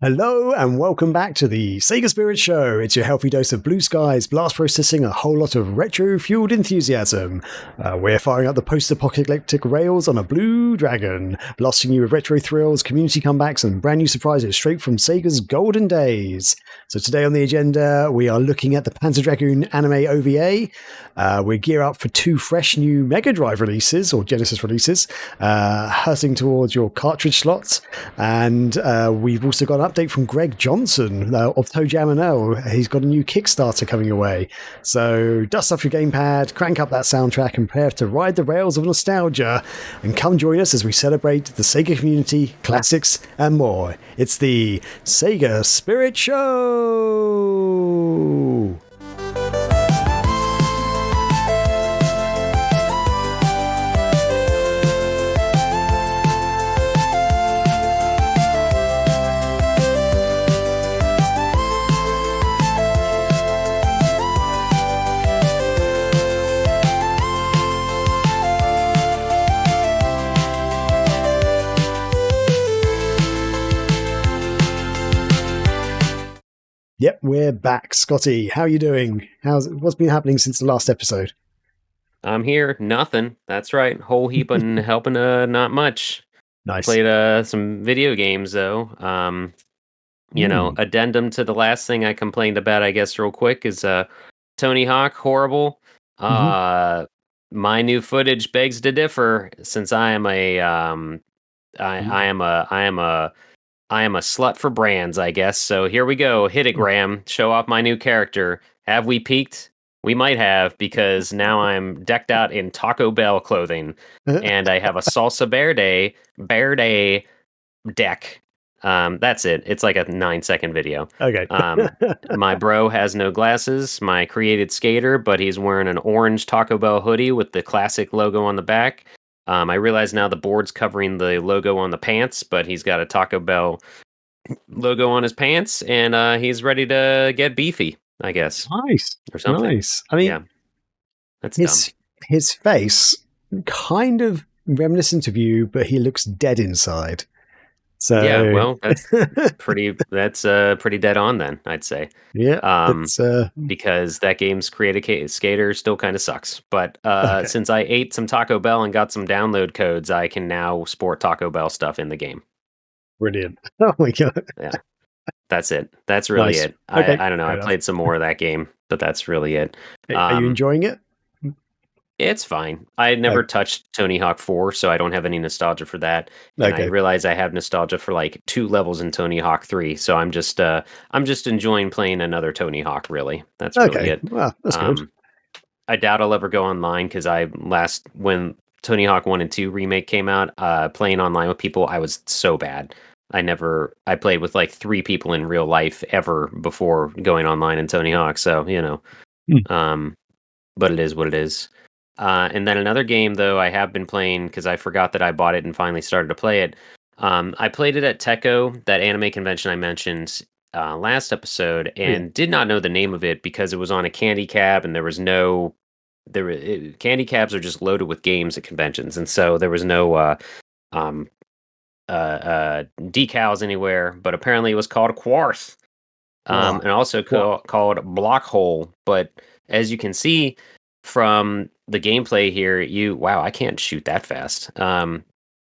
Hello and welcome back to the SEGA Spirit Show. It's your healthy dose of blue skies, blast processing, a whole lot of retro-fueled enthusiasm. We're firing up the post-apocalyptic rails on a blue dragon, blasting you with retro thrills, community comebacks, and brand new surprises straight from SEGA's golden days. So today on the agenda, we are looking at the Panzer Dragoon anime OVA. We gear up for 2 fresh new Mega Drive releases, or Genesis releases, hurtling towards your cartridge slots. And we've also got an update from Greg Johnson of ToeJam Earl. He's got a new Kickstarter coming away. So dust off your gamepad, crank up that soundtrack, and prepare to ride the rails of nostalgia. And come join us as we celebrate the SEGA community, classics, and more. It's the SEGA Spirit Show! Yep, we're back. Scotty, how are you doing? What's been happening since the last episode? I'm here. Nothing. That's right. Whole heap and helping not much. Nice. Played some video games though. Addendum to the last thing I complained about, I guess, real quick, is Tony Hawk, horrible. My new footage begs to differ, since I am a I am a slut for brands, I guess. So here we go. Hit it, Graham. Show off my new character. Have we peaked? We might have, because now I'm decked out in Taco Bell clothing, and I have a Salsa Verde deck. That's it. It's like a 9-second video. Okay. My bro has no glasses. My created skater, but he's wearing an orange Taco Bell hoodie with the classic logo on the back. I realize now the board's covering the logo on the pants, but he's got a Taco Bell logo on his pants, and he's ready to get beefy, I guess. Nice. Or something. Nice. I mean, yeah. That's dumb. His face, kind of reminiscent of you, but he looks dead inside. So yeah, well, that's pretty dead on then, I'd say. Yeah. Because that game's created skater still kind of sucks. But Okay. Since I ate some Taco Bell and got some download codes, I can now sport Taco Bell stuff in the game. Brilliant. Oh my god. Yeah. That's it. That's really Nice. it. Okay. I don't know. I played some more of that game, but that's really it. Are you enjoying it? It's fine. I had never touched Tony Hawk 4, so I don't have any nostalgia for that. And I realize I have nostalgia for like 2 levels in Tony Hawk 3, so I'm just enjoying playing another Tony Hawk, really. That's really it. Well, that's good. I doubt I'll ever go online, because when Tony Hawk 1 and 2 remake came out, playing online with people, I was so bad. I played with like 3 people in real life ever before going online in Tony Hawk, so, but it is what it is. And then another game, though, I have been playing, because I forgot that I bought it and finally started to play it. I played it at Techo, that anime convention I mentioned last episode, and did not know the name of it because it was on a candy cab, and candy cabs are just loaded with games at conventions, and so there was no decals anywhere. But apparently it was called Quarth, and also called Block Hole. But as you can see from the gameplay here, I can't shoot that fast.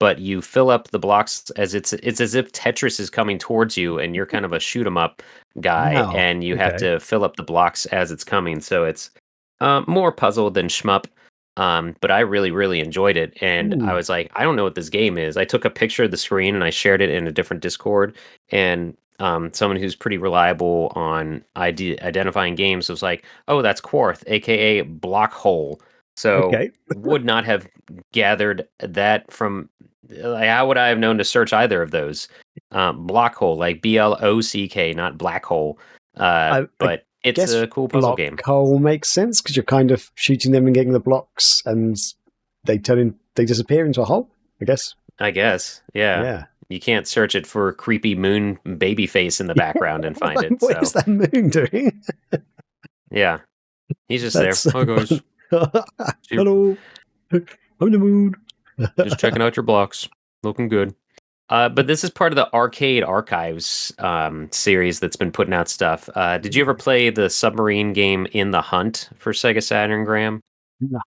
But you fill up the blocks as it's as if Tetris is coming towards you, and you're kind of a shoot 'em up guy, and you have to fill up the blocks as it's coming. So it's more puzzle than shmup. But I really, really enjoyed it, and I was like, I don't know what this game is. I took a picture of the screen and I shared it in a different Discord, and someone who's pretty reliable on identifying games was like, "Oh, that's Quarth, aka Block Hole." So would not have gathered that from. How would I have known to search either of those? Block Hole, like BLOCK, not Black Hole. But it's a cool puzzle game. Block Hole makes sense because you're kind of shooting them and getting the blocks, and they disappear into a hole. I guess. Yeah. You can't search it for creepy moon baby face in the background and find it. What is that moon doing? Yeah. He's just there. Oh, guys. Hello. I'm the moon. Just checking out your blocks. Looking good. But this is part of the Arcade Archives series that's been putting out stuff. Did you ever play the submarine game In the Hunt for Sega Saturn, Graham? No,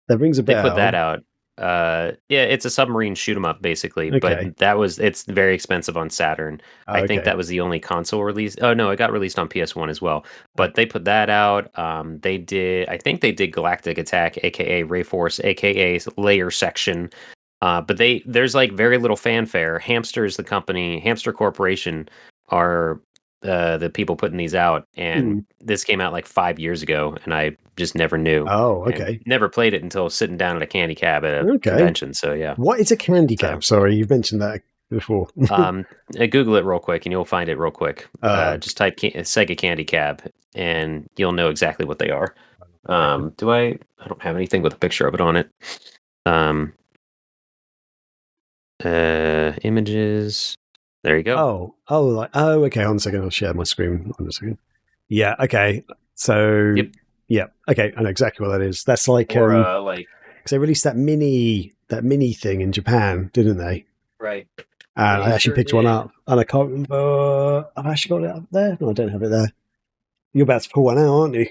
that rings a They put that bell. out. Yeah, it's a submarine shoot 'em up basically, Okay. but it's very expensive on Saturn. I think Okay. that was the only console release. Oh no, it got released on PS1 as well. But they put that out. I think they did Galactic Attack, aka Rayforce, aka Layer Section. But there's like very little fanfare. Hamster is the company. Hamster Corporation are the people putting these out, and this came out like 5 years ago, and I just never knew. Oh, And okay. never played it until sitting down at a candy cab at a Okay. convention. So yeah. What is a candy So, cab? Sorry, you've mentioned that before. Google it real quick, and you'll find it real quick. Just type Sega Candy Cab, and you'll know exactly what they are. Do I? I don't have anything with a picture of it on it. Images. There you go. Okay. Hold on a second. I'll share my screen. On a second. Yeah. Okay. So. Yep. Yeah. Okay. I know exactly what that is. That's like Or because they released that mini thing in Japan, didn't they? right. And They I actually sure picked one did. up, and I can't remember. I've actually got it up there. No, I don't have it there. You're about to pull one out, aren't you?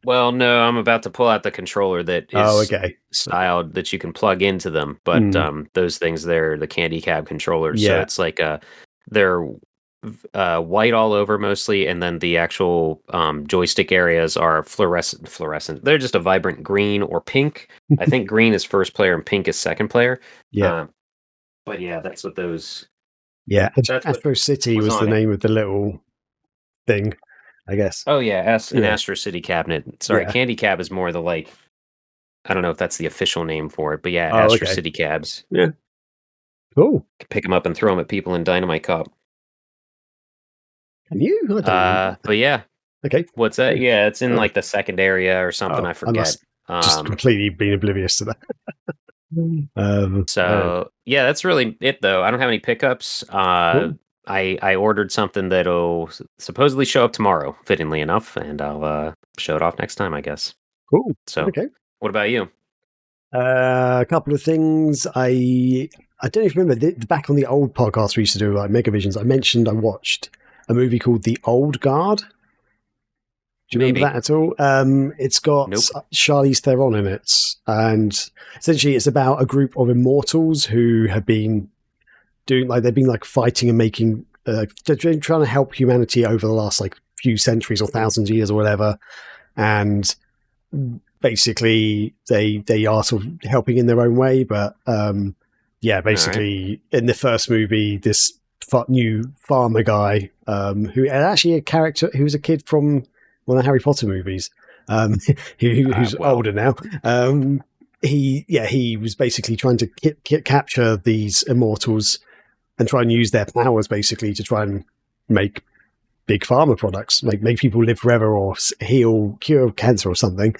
Well, no, I'm about to pull out the controller that is okay. styled that you can plug into them, but those things, they're the Candy Cab controllers. So Yeah. it's like they're white all over mostly, and then the actual joystick areas are fluorescent. They're just a vibrant green or pink. I think green is first player and pink is second player. Yeah. But yeah, that's what those. Yeah. That's what Astro City was was the on it. name of the little thing, I guess. Oh yeah, an Yeah. Astro City cabinet. Sorry, Yeah. Candy Cab is more the like. I don't know if that's the official name for it, but yeah, Oh, Astro okay. City cabs. Yeah. Cool. Pick them up and throw them at people in Dynamite Cup. Can you? I don't know. But yeah. Okay. What's that? Yeah, it's in like the second area or something. I I forget. must just completely been oblivious to that. So yeah, that's really it though. I don't have any pickups. Cool. I ordered something that'll supposedly show up tomorrow, fittingly enough, and I'll show it off next time, I guess. Cool. So Okay. what about you? A couple of things. I don't know if you remember back on the old podcast we used to do, like Megavisions. I mentioned I watched a movie called The Old Guard. Do you remember that at all? It's got Charlize Theron in it, and essentially it's about a group of immortals who have been they've been fighting and making. They're trying to help humanity over the last few centuries or thousands of years or whatever, and basically they are sort of helping in their own way. But basically in the first movie, this new farmer guy who actually a character who was a kid from one of the Harry Potter movies, who's older now. He was basically trying to capture these immortals and try and use their powers basically to try and make big pharma products, make people live forever or cure cancer or something.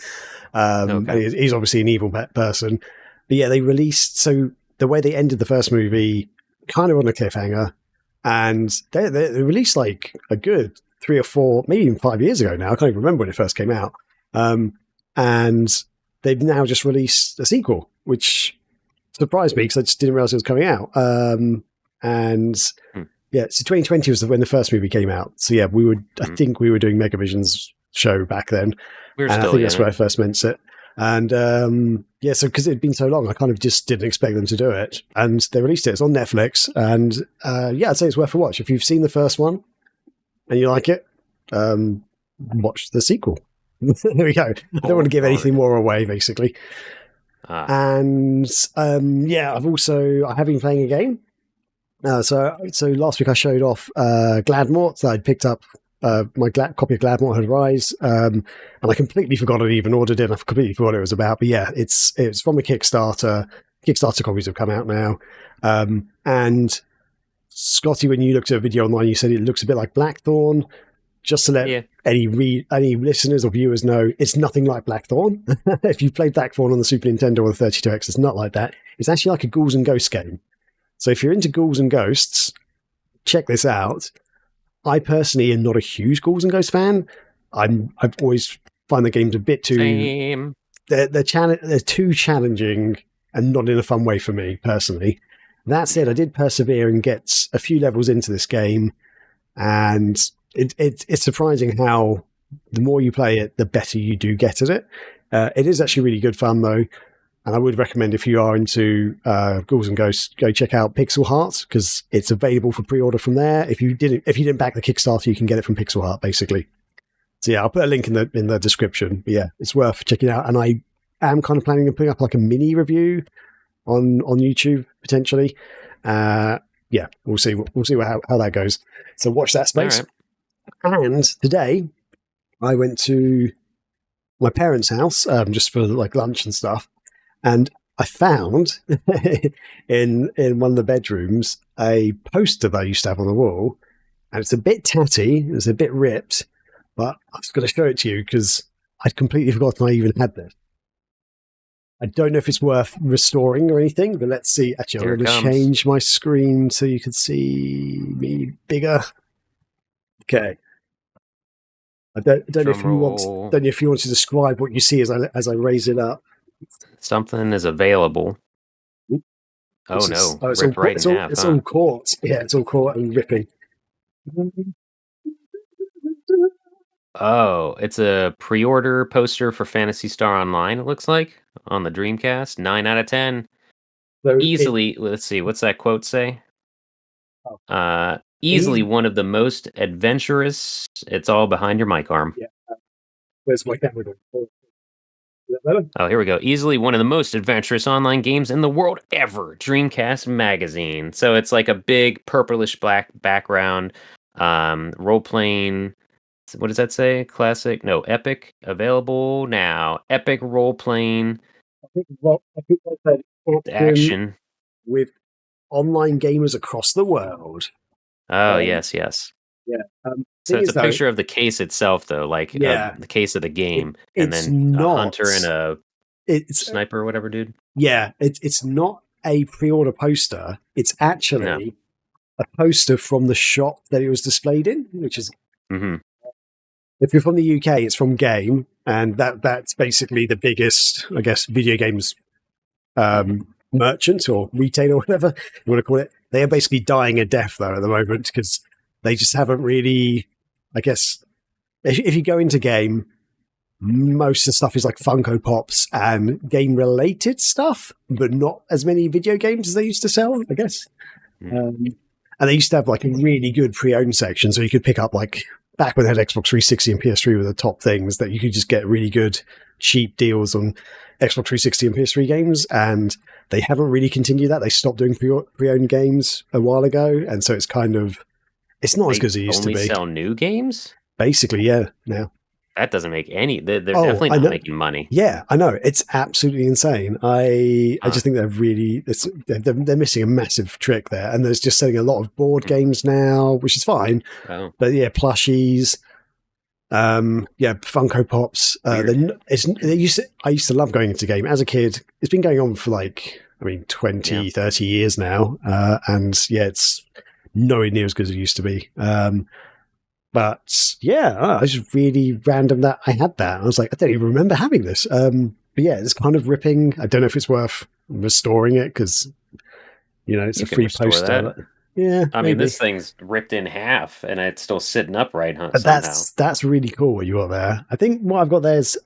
He's obviously an evil person. But yeah, they released, so the way they ended the first movie, kind of on a cliffhanger, and they released a good 3 or 4, maybe even 5 years ago now. I can't even remember when it first came out. And they've now just released a sequel, which surprised me because I just didn't realize it was coming out. Yeah, so 2020 was when the first movie came out. So yeah, I think we were doing Megavision's show back then. I think that's where I first meant it. And so because it had been so long, I kind of just didn't expect them to do it. And they released it. It's on Netflix. And I'd say it's worth a watch. If you've seen the first one and you like it, watch the sequel. There we go. I don't want to give anything more away, basically. And I have been playing a game. So last week I showed off Gladmort. So I'd picked up my copy of Gladmort had arrived, and I completely forgot I'd even ordered it. I completely forgot what it was about. But yeah, it's from a Kickstarter. Kickstarter copies have come out now. And Scotty, when you looked at a video online, you said it looks a bit like Blackthorn. Just to let any listeners or viewers know, it's nothing like Blackthorn. If you played Blackthorn on the Super Nintendo or the 32X, it's not like that. It's actually like a Ghouls and Ghosts game. So if you're into Ghouls and Ghosts, check this out. I personally am not a huge Ghouls and Ghosts fan. I've always find the games a bit too... They're too challenging and not in a fun way for me, personally. That said, I did persevere and get a few levels into this game, and it's surprising how the more you play it, the better you do get at it. It is actually really good fun, though, and I would recommend if you are into Ghouls and Ghosts, go check out Pixel Heart, because it's available for pre-order from there. If you didn't back the Kickstarter, you can get it from Pixel Heart, basically. So yeah, I'll put a link in the description. But yeah, it's worth checking out, and I am kind of planning on putting up like a mini review on YouTube potentially. Yeah, we'll see how that goes. So watch that space. Right. And today I went to my parents' house just for like lunch and stuff, and I found in one of the bedrooms a poster that I used to have on the wall, and it's a bit tatty, it's a bit ripped, but I've just got to show it to you because I'd completely forgotten I even had this. I don't know if it's worth restoring or anything, but let's see. Actually, I'm going to change my screen so you can see me bigger. Okay. I don't know if you want to describe what you see as I raise it up. Something is available. Oh no! It's all caught. Yeah, it's all caught and ripping. Oh, it's a pre-order poster for Phantasy Star Online. It looks like on the Dreamcast. 9 out of 10. So easily. Let's see. What's that quote say? Easily one of the most adventurous. It's all behind your mic arm. Yeah. Where's my camera? Oh, here we go. Easily one of the most adventurous online games in the world ever. Dreamcast Magazine. So it's like a big purplish black background. Role-playing. What does that say? Classic? No, epic. Available now. Epic role-playing. I think that action. With online gamers across the world. Oh, yes. Yeah. So it's a picture of the case itself, though, like the case of the game, and then a hunter and a sniper or whatever, dude. Yeah, it's not a pre-order poster. It's actually a poster from the shop that it was displayed in, which is... Mm-hmm. If you're from the UK, it's from Game, and that's basically the biggest, I guess, video games merchant or retailer or whatever you want to call it. They are basically dying a death, though, at the moment, because they just haven't really, I guess, if you go into Game, most of the stuff is like Funko Pops and game-related stuff, but not as many video games as they used to sell, I guess. And they used to have like a really good pre-owned section, so you could pick up like... Back when they had Xbox 360 and PS3 were the top things that you could just get really good, cheap deals on Xbox 360 and PS3 games, and they haven't really continued that. They stopped doing pre-owned games a while ago, and so it's kind of... It's not as good as it used to be. They only sell new games? Basically, yeah, now. That doesn't make any... They're definitely not making money. Yeah, I know. It's absolutely insane. I just think they're really... They're missing a massive trick there. And there's just selling a lot of board games now, which is fine. Oh. But yeah, plushies. Funko Pops. I used to love going into Game. As a kid, it's been going on for 20, 30 years now. And yeah, it's nowhere near as good as it used to be. But yeah, I was just really random that I had that. I was like, I don't even remember having this. But yeah, it's kind of ripping. I don't know if it's worth restoring it because, it's a free poster. That. Yeah, I mean, this thing's ripped in half and it's still sitting upright. That's really cool what you got there. I think what I've got there is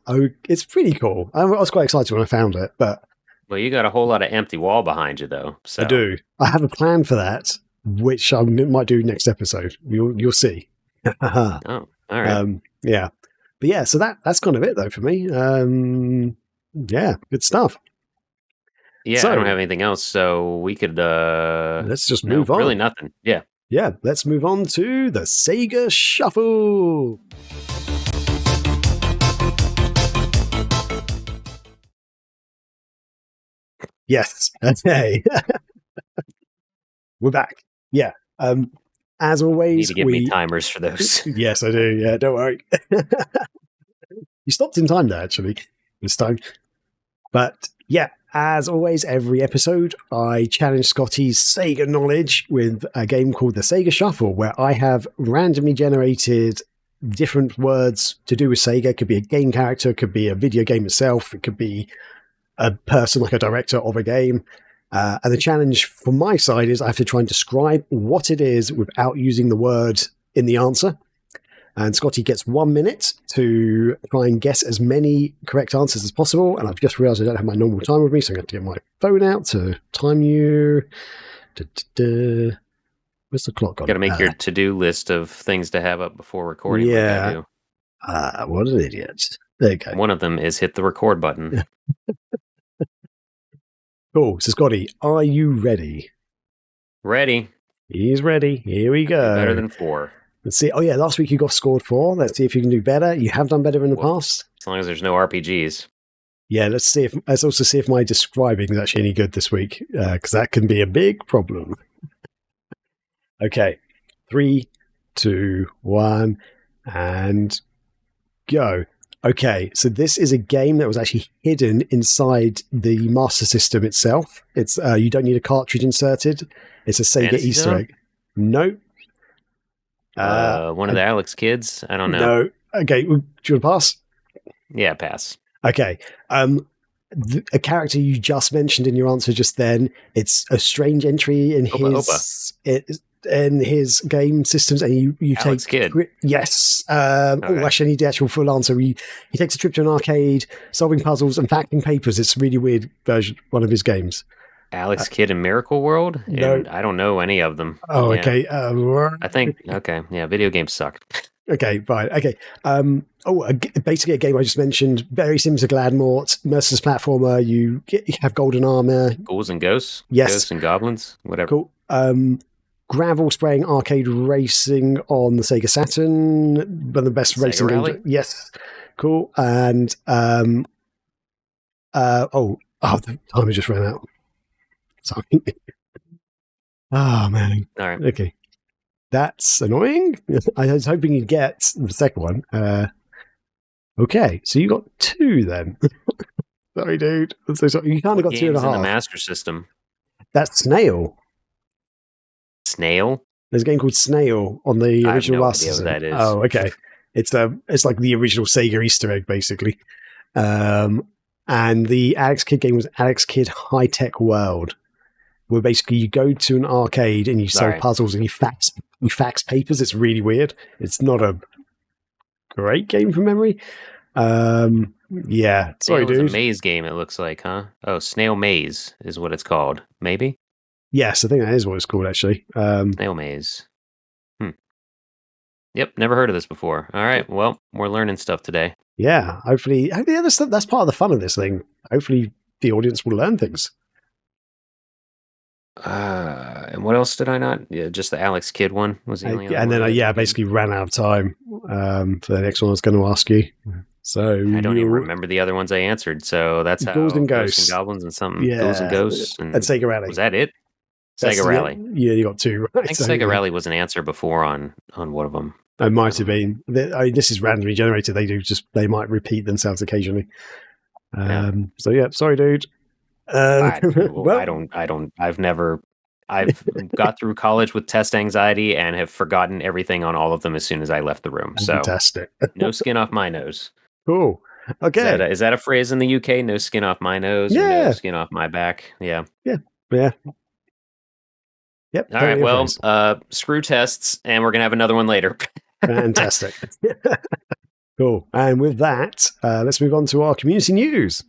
it's pretty cool. I was quite excited when I found it, but well, you got a whole lot of empty wall behind you, though. So. I do. I have a plan for that, which I might do next episode. You'll see. Oh, all right. Yeah. But yeah, so that's kind of it though for me. Yeah, good stuff. Yeah, so, I don't have anything else, so we could let's just move on. Really nothing. Yeah. Yeah, let's move on to the SEGA Shuffle. Yes. Okay. We're back. Yeah. As always, you need to give me timers for those. Yes, I do. Yeah, don't worry. You stopped in time there, actually, this time. But yeah, as always, every episode, I challenge Scotty's Sega knowledge with a game called the Sega Shuffle, where I have randomly generated different words to do with Sega. It could be a game character, it could be a video game itself, it could be a person like a director of a game. And the challenge from my side is I have to try and describe what it is without using the word in the answer. And Scotty gets 1 minute to try and guess as many correct answers as possible. And I've just realized I don't have my normal timer with me, so I'm going to get my phone out to time you. Where's the clock on? Got to make your to-do list of things to have up before recording. Yeah. What an idiot. There you go. One of them is hit the record button. Cool. So, Scotty, are you ready? Ready. He's ready. Here we go. Better than 4. Let's see. Oh, yeah, last week you got scored 4. Let's see if you can do better. You have done better in the past. As long as there's no RPGs. Yeah, let's also see if my describing is actually any good this week, because that can be a big problem. Okay. 3, 2, 1, and go. Okay, so this is a game that was actually hidden inside the Master System itself. It's you don't need a cartridge inserted. It's a Sega Fantasy Easter Zone? egg. No. One of the Alex kids? I don't know. No. Okay, do you want to pass? Yeah, pass. Okay. A character you just mentioned in your answer just then, it's a strange entry in in his game systems, and you Alex take Kidd. Yes. Okay. Oh, actually, I need the actual full answer. He takes a trip to an arcade, solving puzzles and facting papers. It's a really weird version, one of his games. Alex Kidd in Miracle World? No. And I don't know any of them. Oh, Yeah. okay. I think, okay. Yeah, video games suck. Okay, fine. Okay. Basically a game I just mentioned, very similar to Gladmort, merciless platformer. You have golden armor. Ghouls and Ghosts? Yes. Ghosts and Goblins? Whatever. Cool. Gravel spraying arcade racing on the SEGA Saturn, one of the best Sega racing Rally? games. Yes, cool. And the timer just ran out. Sorry. Oh man. All right. Okay, that's annoying. I was hoping you'd get the second one. Okay, so you got 2 then. Sorry, dude. I'm so sorry. You kind of got 2.5. In the Master System. That's Snail. Snail? There's a game called Snail on the I have original no Master idea System. what that is. Oh, okay. It's like the original Sega Easter egg, basically. And the Alex Kidd game was Alex Kidd High Tech World, where basically you go to an arcade and you solve puzzles and you fax papers. It's really weird. It's not a great game from memory. Yeah, sorry, dude. It's a maze game, it looks like, huh? Oh, Snail Maze is what it's called. Maybe? Yes, I think that is what it's called, actually. Snail Maze. Yep, never heard of this before. All right, well, we're learning stuff today. Yeah, hopefully that's part of the fun of this thing. Hopefully the audience will learn things. And what else did I not? Yeah, just the Alex Kidd one was the only other and one then I basically ran out of time for the next one I was going to ask you. So I don't even remember the other ones I answered. So that's how Ghouls and Ghosts, Goblins and something. Yeah, Ghouls and Ghosts and Sega Rally. Was that it? Sega Rally. Yeah, you got 2 right. I think Sega Rally was an answer before on one of them. It might have been. This is randomly generated. They might repeat themselves occasionally. So yeah, sorry, dude. I've got through college with test anxiety and have forgotten everything on all of them as soon as I left the room. So fantastic. No skin off my nose. Cool. Okay. Is that a phrase in the UK? No skin off my nose. Yeah. Or no skin off my back. Yeah. Yeah. Yep. All right. Well, screw tests, and we're gonna have another one later. Fantastic. Cool. And with that, let's move on to our community news.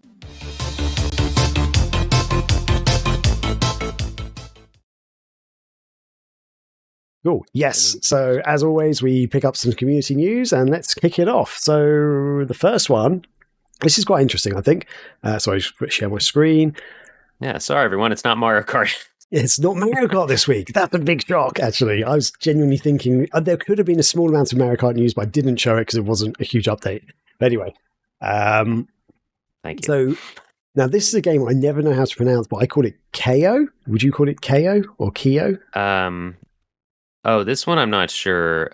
Cool. Yes. So as always, we pick up some community news and let's kick it off. So the first one, this is quite interesting, I think. So I just share my screen. Yeah. Sorry, everyone. It's not Mario Kart. It's not Mario Kart this week. That's a big shock, actually. I was genuinely thinking there could have been a small amount of Mario Kart news, but I didn't show it because it wasn't a huge update. But anyway. Thank you. So now this is a game I never know how to pronounce, but I call it Keio. Would you call it Keio or Keio? Oh, this one I'm not sure.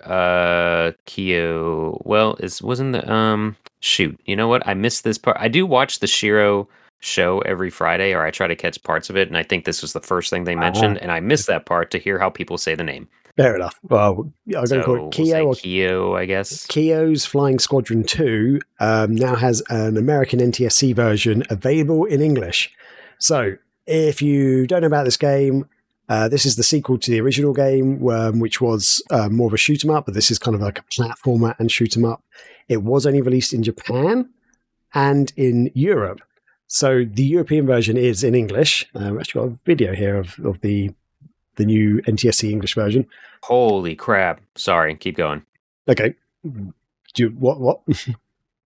Keio. Well, wasn't the shoot. You know what? I missed this part. I do watch the Shiro show every Friday, or I try to catch parts of it, and I think this was the first thing they mentioned, and I missed that part to hear how people say the name. Fair enough. Well, I'm going to call it Keio. We'll Keio, I guess. Keio's Flying Squadron 2 now has an American NTSC version available in English. So if you don't know about this game, this is the sequel to the original game, which was more of a shoot 'em up, but this is kind of like a platformer and shoot 'em up. It was only released in Japan and in Europe. So the European version is in English. I've actually got a video here of the new NTSC English version. Holy crap. Sorry, keep going. Okay. What?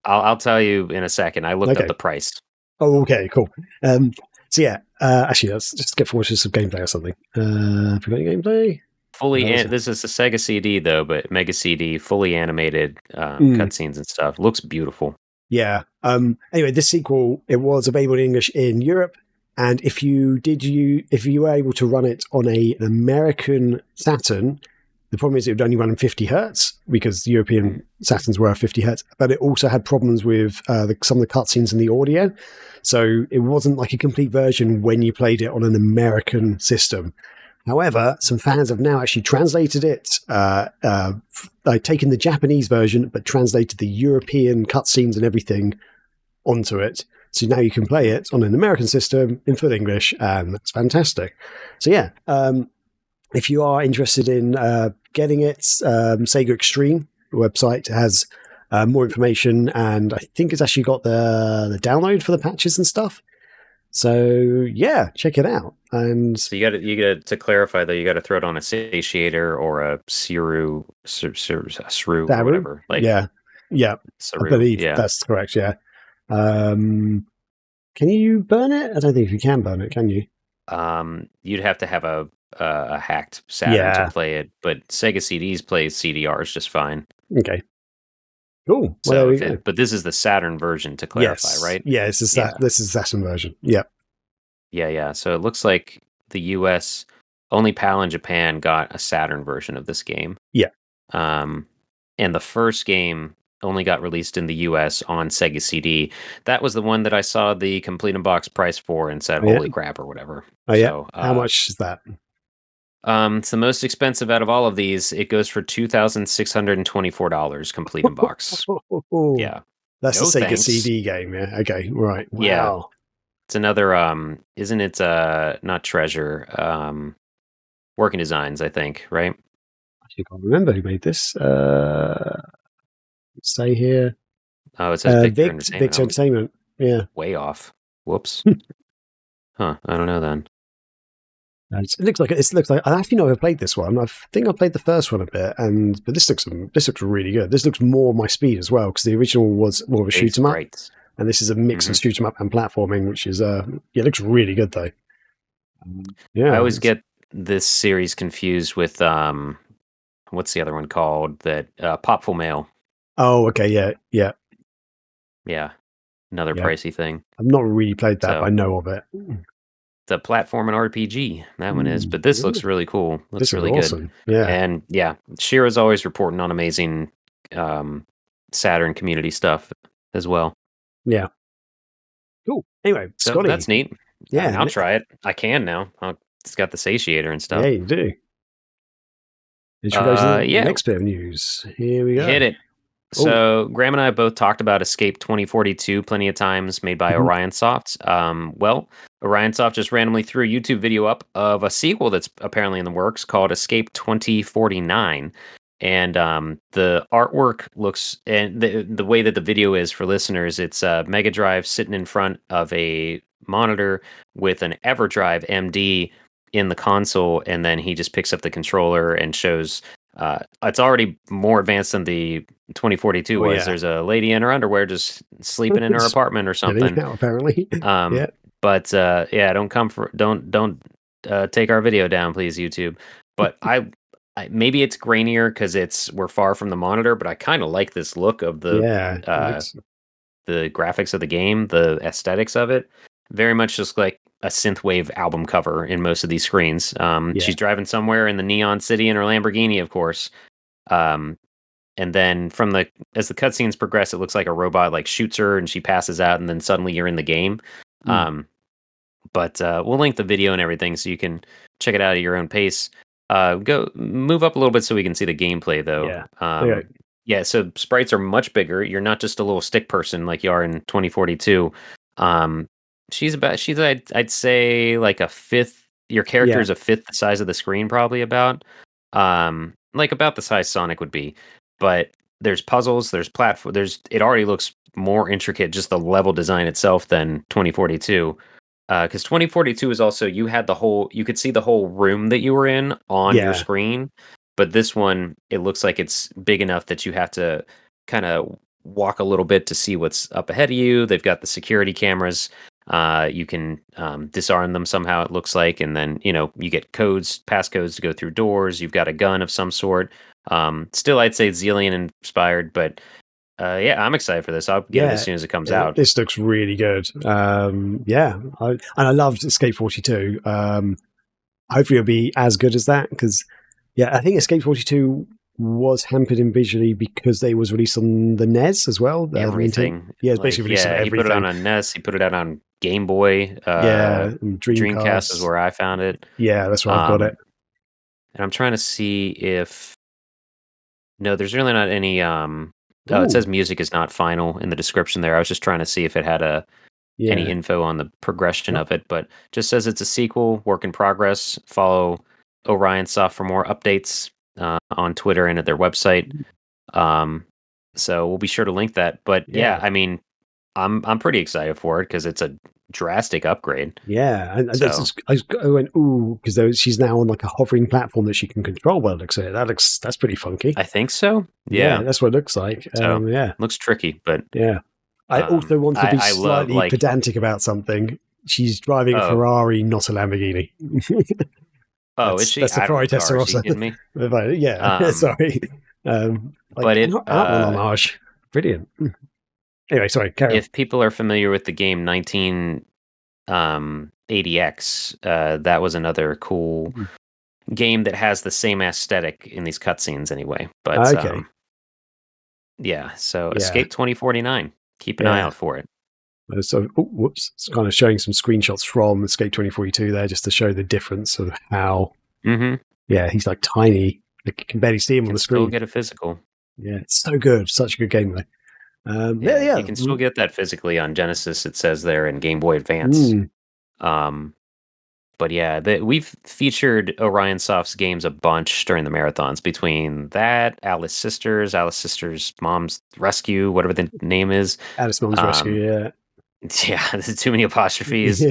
I'll tell you in a second. I looked up the price. Oh, okay, cool. So yeah, actually, let's just get forward to some gameplay or something. Have we got any gameplay? This is a Sega CD though, but Mega CD, fully animated cutscenes and stuff. Looks beautiful. Yeah. Anyway, this sequel, it was available in English in Europe, and if you were able to run it on an American Saturn, the problem is it would only run in 50 hertz because European Saturns were 50 hertz, but it also had problems with some of the cutscenes and the audio. So it wasn't like a complete version when you played it on an American system. However, some fans have now actually translated it, taken the Japanese version, but translated the European cutscenes and everything onto it. So now you can play it on an American system in full English, and that's fantastic. So yeah, if you are interested in getting it, Sega Extreme, the website, has more information, and I think it's actually got the download for the patches and stuff. So yeah, check it out. And so you got to clarify though, you got to throw it on a satiator or a Siru, or whatever. Like yeah, Saru, I believe that's correct. Yeah. Can you burn it? I don't think you can burn it. Can you? You'd have to have a hacked Saturn to play it, but Sega CDs play CDRs just fine. Okay. Cool. Well, so but this is the Saturn version, to clarify, right? Yeah, this is the Saturn version. Yep. Yeah. So it looks like the US, only PAL and Japan got a Saturn version of this game. Yeah. And the first game only got released in the US on Sega CD. That was the one that I saw the complete in box price for and said, holy crap, or whatever. Oh, yeah. So, how much is that? It's the most expensive out of all of these. It goes for $2,624 complete in box. Yeah. That's the Sega CD game, yeah. Okay, right. Wow. Yeah. It's another isn't it not Treasure, Working Designs, I think, right? I can't remember who made this. Say here. Oh, it says Victor Entertainment. Yeah. Way off. Whoops. I don't know then. It looks like I actually never played this one. I think I played the first one a bit, but this looks really good. This looks more my speed as well, because the original was more of a shoot 'em up, and this is a mix of shoot 'em up and platforming, which is it looks really good though. I always get this series confused with what's the other one called? That Popful Mail. Oh, okay, yeah. Another pricey thing. I've not really played that, but I know of it. The platform and RPG, that one is, but this looks really cool. Looks really awesome. Good. Yeah, and Shira's always reporting on amazing Saturn community stuff as well. Yeah, cool. Anyway, so Scotty, that's neat. Yeah, I'll try it. I can now. It's got the satiator and stuff. Yeah, you do. Next bit of news. Here we go. Hit it. So Graham and I both talked about Escape 2042 plenty of times, made by Orion Soft. Orion Soft just randomly threw a YouTube video up of a sequel that's apparently in the works called Escape 2049. And the artwork looks, and the way that the video is for listeners, it's a Mega Drive sitting in front of a monitor with an EverDrive MD in the console, and then he just picks up the controller and shows. It's already more advanced than the 2042 was. Yeah. There's a lady in her underwear just sleeping in her apartment or something. Now, apparently. But don't take our video down, please, YouTube. But I maybe it's grainier because we're far from the monitor, but I kind of like this look of the graphics of the game, the aesthetics of it. Very much just like a synthwave album cover in most of these screens. She's driving somewhere in the neon city in her Lamborghini, of course. And then as the cutscenes progress, it looks like a robot like shoots her and she passes out, and then suddenly you're in the game. But we'll link the video and everything so you can check it out at your own pace. Go move up a little bit so we can see the gameplay though. So sprites are much bigger. You're not just a little stick person like you are in 2042. I'd say like a fifth. Your character Yeah. is a fifth the size of the screen, probably about. Like about the size Sonic would be. But there's puzzles, there's platform, it already looks more intricate, just the level design itself, than 2042. Because 2042 is also, you could see the whole room that you were in on your Yeah. screen, but this one, it looks like it's big enough that you have to kind of walk a little bit to see what's up ahead of you. They've got the security cameras. You can disarm them somehow, it looks like, and then you get passcodes to go through doors. You've got a gun of some sort. Still, I'd say it's Alien inspired, but yeah, I'm excited for this. I'll get it as soon as it comes out. This looks really good. Yeah, and I loved Escape 42. Hopefully it'll be as good as that, because I think Escape 42 was hampered in visually because they was released on the NES as well. Everything. It's basically released on everything. He put it on a NES. He put it out on Game Boy. And Dreamcast is where I found it. Yeah, that's where I've got it. And I'm trying to see if... No, there's really not any... it says music is not final in the description there. I was just trying to see if it had any info on the progression of it, but just says it's a sequel, work in progress. Follow Orion Soft for more updates on Twitter and at their website. So we'll be sure to link that. But yeah, I mean, I'm pretty excited for it because it's a drastic upgrade. Yeah, and I went ooh, because she's now on like a hovering platform that she can control. Well, that's pretty funky. I think so. Yeah, that's what it looks like. So, looks tricky, but yeah. I also want to be slightly pedantic about something. She's driving a Ferrari, not a Lamborghini. Is she? That's the Ferrari Testarossa. Yeah, sorry. But it one homage. Brilliant. Anyway, sorry. Carry on. If people are familiar with the game 1980X, that was another cool game that has the same aesthetic in these cutscenes, anyway. But so Escape 2049. Keep an eye out for it. So, whoops! It's kind of showing some screenshots from Escape 2042 there, just to show the difference of how. Yeah, he's like tiny. You can barely see him on the screen. Still get a physical. Yeah, it's so good. Such a good game, though. You can still get that physically on Genesis, it says there, in Game Boy Advance. But yeah, we've featured Orion Soft's games a bunch during the marathons, between that, Alice Sisters Mom's Rescue, whatever the name is. Alice Mom's Rescue, yeah. Yeah, there's too many apostrophes.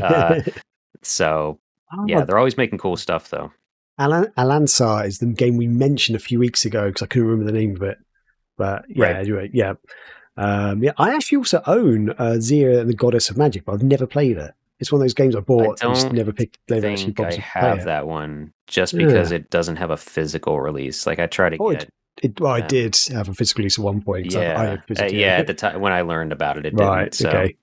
So, they're always making cool stuff, though. Alansar is the game we mentioned a few weeks ago, because I couldn't remember the name of it. But anyway, I actually also own Zia and the Goddess of Magic, but I've never played it. It's one of those games I bought and just never picked. I have that one just because it doesn't have a physical release. Like I try to get it. I did have a physical release at one point. At the time when I learned about it, it didn't. So. Okay.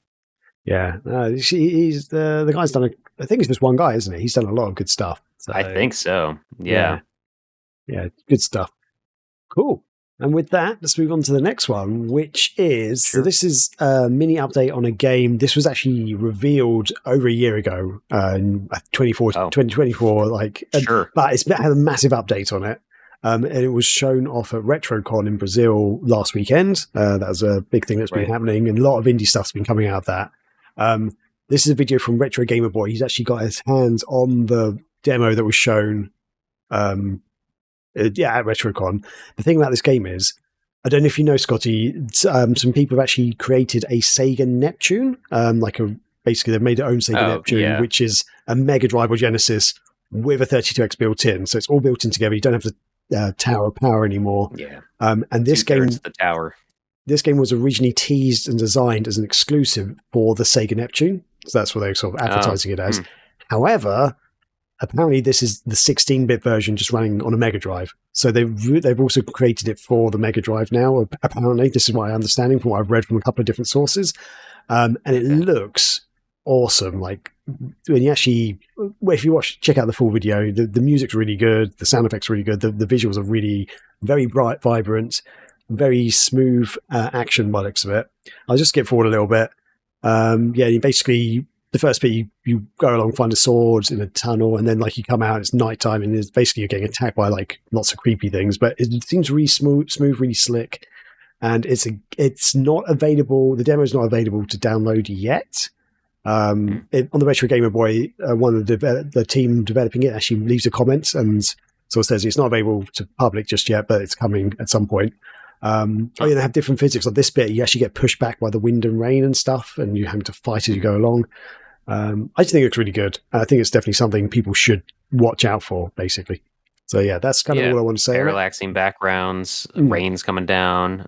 Yeah, he's the guy's done. I think it's just one guy, isn't he? He's done a lot of good stuff. So, I think so. Yeah, good stuff. Cool. And with that, let's move on to the next one, which is, so this is a mini update on a game. This was actually revealed over a year ago, in 2024, but it's had a massive update on it. And it was shown off at RetroCon in Brazil last weekend. That was a big thing that's been happening, and a lot of indie stuff's been coming out of that. This is a video from Retro Gamer Boy. He's actually got his hands on the demo that was shown at RetroCon. The thing about this game is, I don't know if you know, Scotty, some people have actually created a Sega Neptune, basically they've made their own Sega Neptune, which is a Mega Drive or Genesis with a 32X built in. So it's all built in together. You don't have the tower power anymore. Yeah. And this game, the tower. This game was originally teased and designed as an exclusive for the Sega Neptune. So that's what they're sort of advertising it as. However, apparently this is the 16-bit version just running on a Mega Drive. So they've also created it for the Mega Drive now, apparently. This is my understanding from what I've read from a couple of different sources. And it looks awesome. Like, when you actually, if you check out the full video, the music's really good, the sound effects are really good, the visuals are really very bright, vibrant, very smooth action by the looks of it. I'll just skip forward a little bit. You basically, the first bit, you go along, find a sword in a tunnel, and then you come out, it's nighttime, and it's basically you're getting attacked by lots of creepy things. But it seems really smooth, really slick, and it's not available. The demo is not available to download yet. Hmm. On the Retro Gamer Boy, one of the team developing it actually leaves a comment and sort of says it's not available to public just yet, but it's coming at some point. They have different physics. On this bit, you actually get pushed back by the wind and rain and stuff, and you have to fight as you go along. I just think it's really good. I think it's definitely something people should watch out for, basically. So yeah, that's kind of all I want to say. Parallaxing backgrounds, rain's coming down,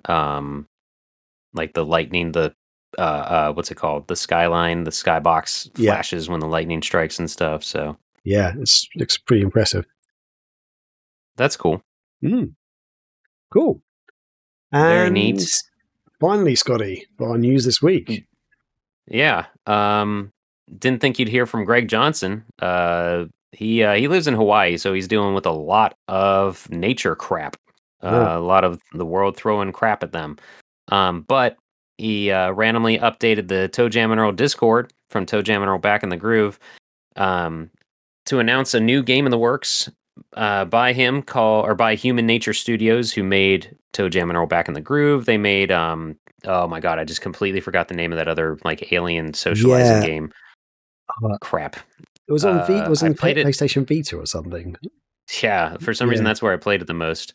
like the lightning, the what's it called? The skyline, the skybox flashes when the lightning strikes and stuff. So yeah, it looks pretty impressive. That's cool. Cool. And very neat. Finally, Scotty, our news this week. Yeah. Didn't think you'd hear from Greg Johnson. He lives in Hawaii, so he's dealing with a lot of nature crap. A lot of the world throwing crap at them. But he randomly updated the ToeJam Earl Discord from ToeJam Earl Back in the Groove to announce a new game in the works by him by Human Nature Studios, who made ToeJam Earl Back in the Groove. They made oh my god, I just completely forgot the name of that other like alien socializing game. Crap. It was on Vita. It was on PlayStation Vita or something. Yeah, for some reason that's where I played it the most.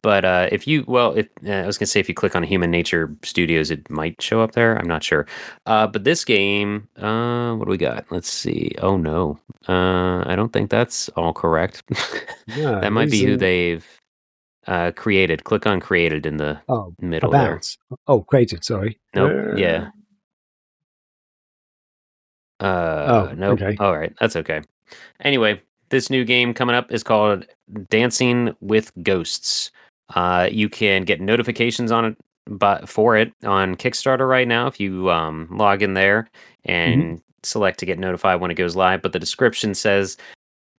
But if I was gonna say if you click on Human Nature Studios, it might show up there. I'm not sure. But this game, what do we got? Let's see. Oh no, I don't think that's all correct. That might be who they've created. Click on created in the middle there. Oh, created. Sorry. Nope. Yeah. Nope. Okay. All right. That's okay. Anyway, this new game coming up is called Dancing with Ghosts. You can get notifications on it, for it on Kickstarter right now if you log in there and select to get notified when it goes live. But the description says,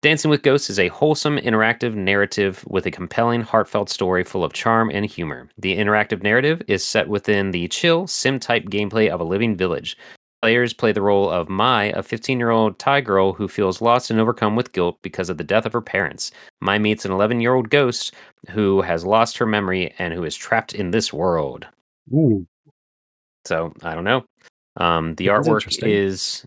Dancing with Ghosts is a wholesome, interactive narrative with a compelling, heartfelt story full of charm and humor. The interactive narrative is set within the chill, sim-type gameplay of a living village. Players play the role of Mai, a 15-year-old Thai girl who feels lost and overcome with guilt because of the death of her parents. Mai meets an 11-year-old ghost who has lost her memory and who is trapped in this world. Ooh. So, I don't know. The artwork is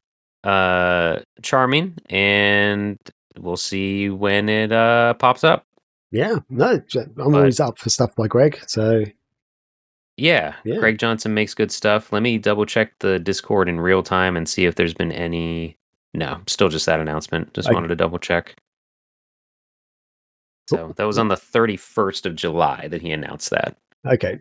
charming, and we'll see when it pops up. Yeah, no, I'm always up for stuff by Greg, so... Yeah, Greg Johnson makes good stuff. Let me double check the Discord in real time and see if there's been any... No, still just that announcement. Just wanted to double check. So that was on the 31st of July that he announced that. Okay.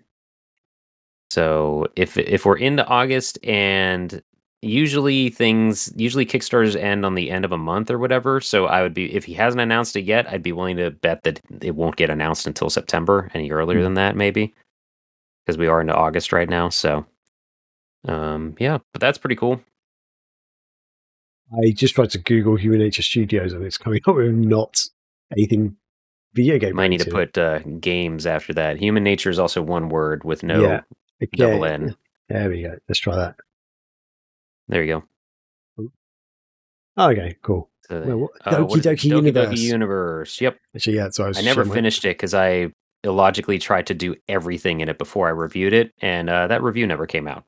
So if we're into August, and usually Kickstarters end on the end of a month or whatever, so I would be, if he hasn't announced it yet, I'd be willing to bet that it won't get announced until September, any earlier than that maybe. Because we are into August right now, so but that's pretty cool. I just tried to Google Human Nature Studios, and it's coming up with not anything video game. Might need to put games after that. Human Nature is also one word with no double N. There we go. Let's try that. There you go. Oh, okay, cool. Doki Doki Universe. Yep. Actually, yeah. So I never finished it because I illogically tried to do everything in it before I reviewed it, and that review never came out.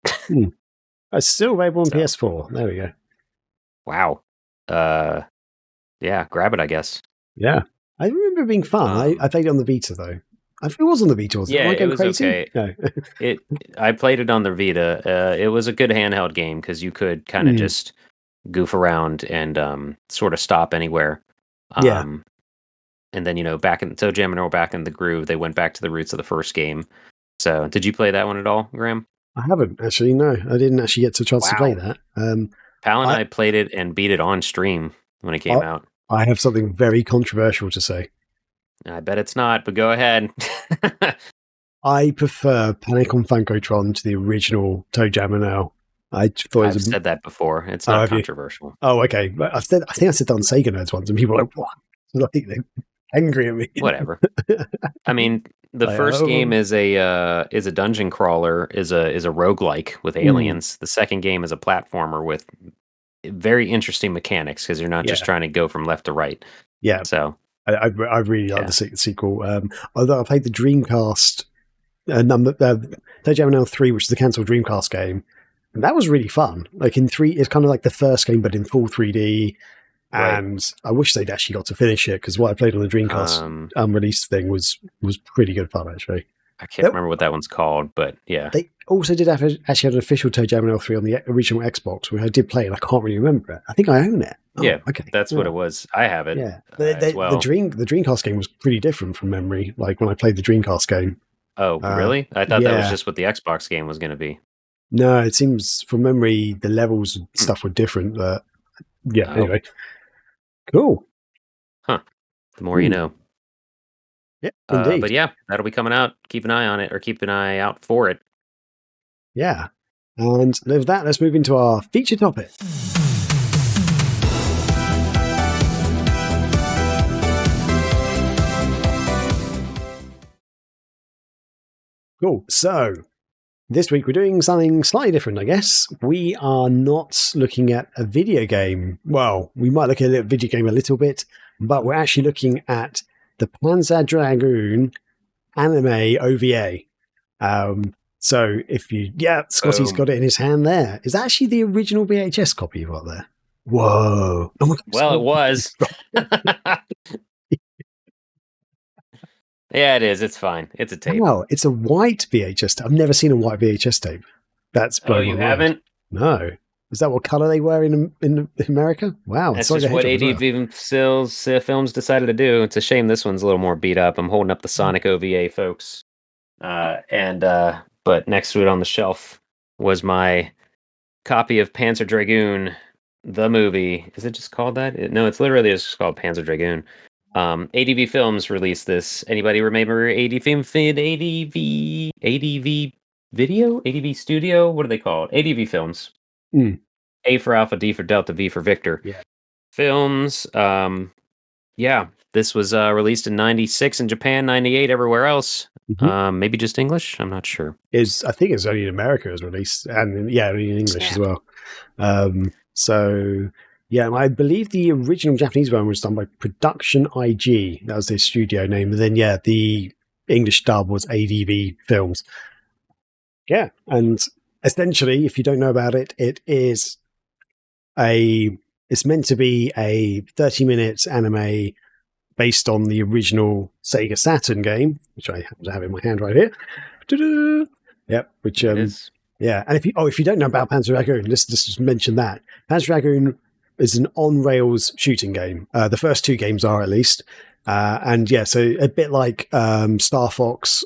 It's still available on PS4. There we go. Wow. Yeah, grab it, I guess. Yeah. I remember it being fun. I played it on the Vita, though. I think it was on the Vita, wasn't it? Yeah, it was crazy? okay. No. I played it on the Vita. It was a good handheld game because you could kind of just goof around and sort of stop anywhere. And then, back in ToeJam Earl Back in the Groove, they went back to the roots of the first game. So, did you play that one at all, Graham? I haven't, actually, no. I didn't actually get a chance to play that. Pal and I played it and beat it on stream when it came out. I have something very controversial to say. I bet it's not, but go ahead. I prefer Panic on Funkotron to the original ToeJam Earl. I've said that before. It's not controversial. Oh, okay. I think I said that on Sega Nerds once, and people were like, what? Like, they're angry at me. Whatever. I mean, the first game is a dungeon crawler, is a roguelike with aliens. The second game is a platformer with very interesting mechanics because you're not just trying to go from left to right. Yeah. So I really like the sequel. Although I played the Dreamcast ToeJam Earl 3, which is the cancelled Dreamcast game. And that was really fun. Like it's kind of like the first game, but in full 3D. Right. And I wish they'd actually got to finish it because what I played on the Dreamcast unreleased thing was pretty good fun, actually. I can't remember what that one's called, but yeah. They also did actually have an official ToeJam Earl 3 on the original Xbox, which I did play, and I can't really remember it. I think I own it. Oh, yeah, okay. That's what it was. I have it. Yeah. As well. The Dreamcast game was pretty different from memory, like when I played the Dreamcast game. Oh, really? I thought that was just what the Xbox game was going to be. No, it seems from memory the levels and stuff were different. But yeah, anyway. Cool. Huh. The more you know. Yeah, indeed. But yeah, that'll be coming out. Keep an eye on it, or keep an eye out for it. Yeah. And with that, let's move into our feature topic. Cool. So, this week we're doing something slightly different, I guess. We are not looking at a video game. Well, we might look at a video game a little bit, but we're actually looking at the Panzer Dragoon anime OVA. So if you, Scotty's got it in his hand there. Is that actually the original VHS copy you've got there? Whoa. Oh my God. Well, it was. Yeah, it is. It's fine. It's a tape. Wow, it's a white VHS tape. I've never seen a white VHS tape. That's oh, you haven't? No. Is that what color they were in America? Wow. That's just what ADV films decided to do. It's a shame this one's a little more beat up. I'm holding up the Sonic OVA, folks. But next to it on the shelf was my copy of Panzer Dragoon, the movie. Is it just called that? No, it's literally just called Panzer Dragoon. ADV Films released this. Anybody remember ADV Video? ADV Studio? What are they called? ADV Films. A for Alpha, D for Delta, V for Victor. Yeah. Films. This was released in 96 in Japan, 98 everywhere else. Maybe just English? I'm not sure. I think it's only in America it was released, and only in English as well. I believe the original Japanese one was done by Production IG. That was their studio name. And then, the English dub was ADV Films. Yeah, and essentially, if you don't know about it, it's meant to be a 30-minute anime based on the original Sega Saturn game, which I happen to have in my hand right here. Ta-da! Yep, which is. Yeah, and if you don't know about Panzer Dragoon, let's just mention that Panzer Dragoon is an on-rails shooting game. The first two games are, at least. So a bit like Star Fox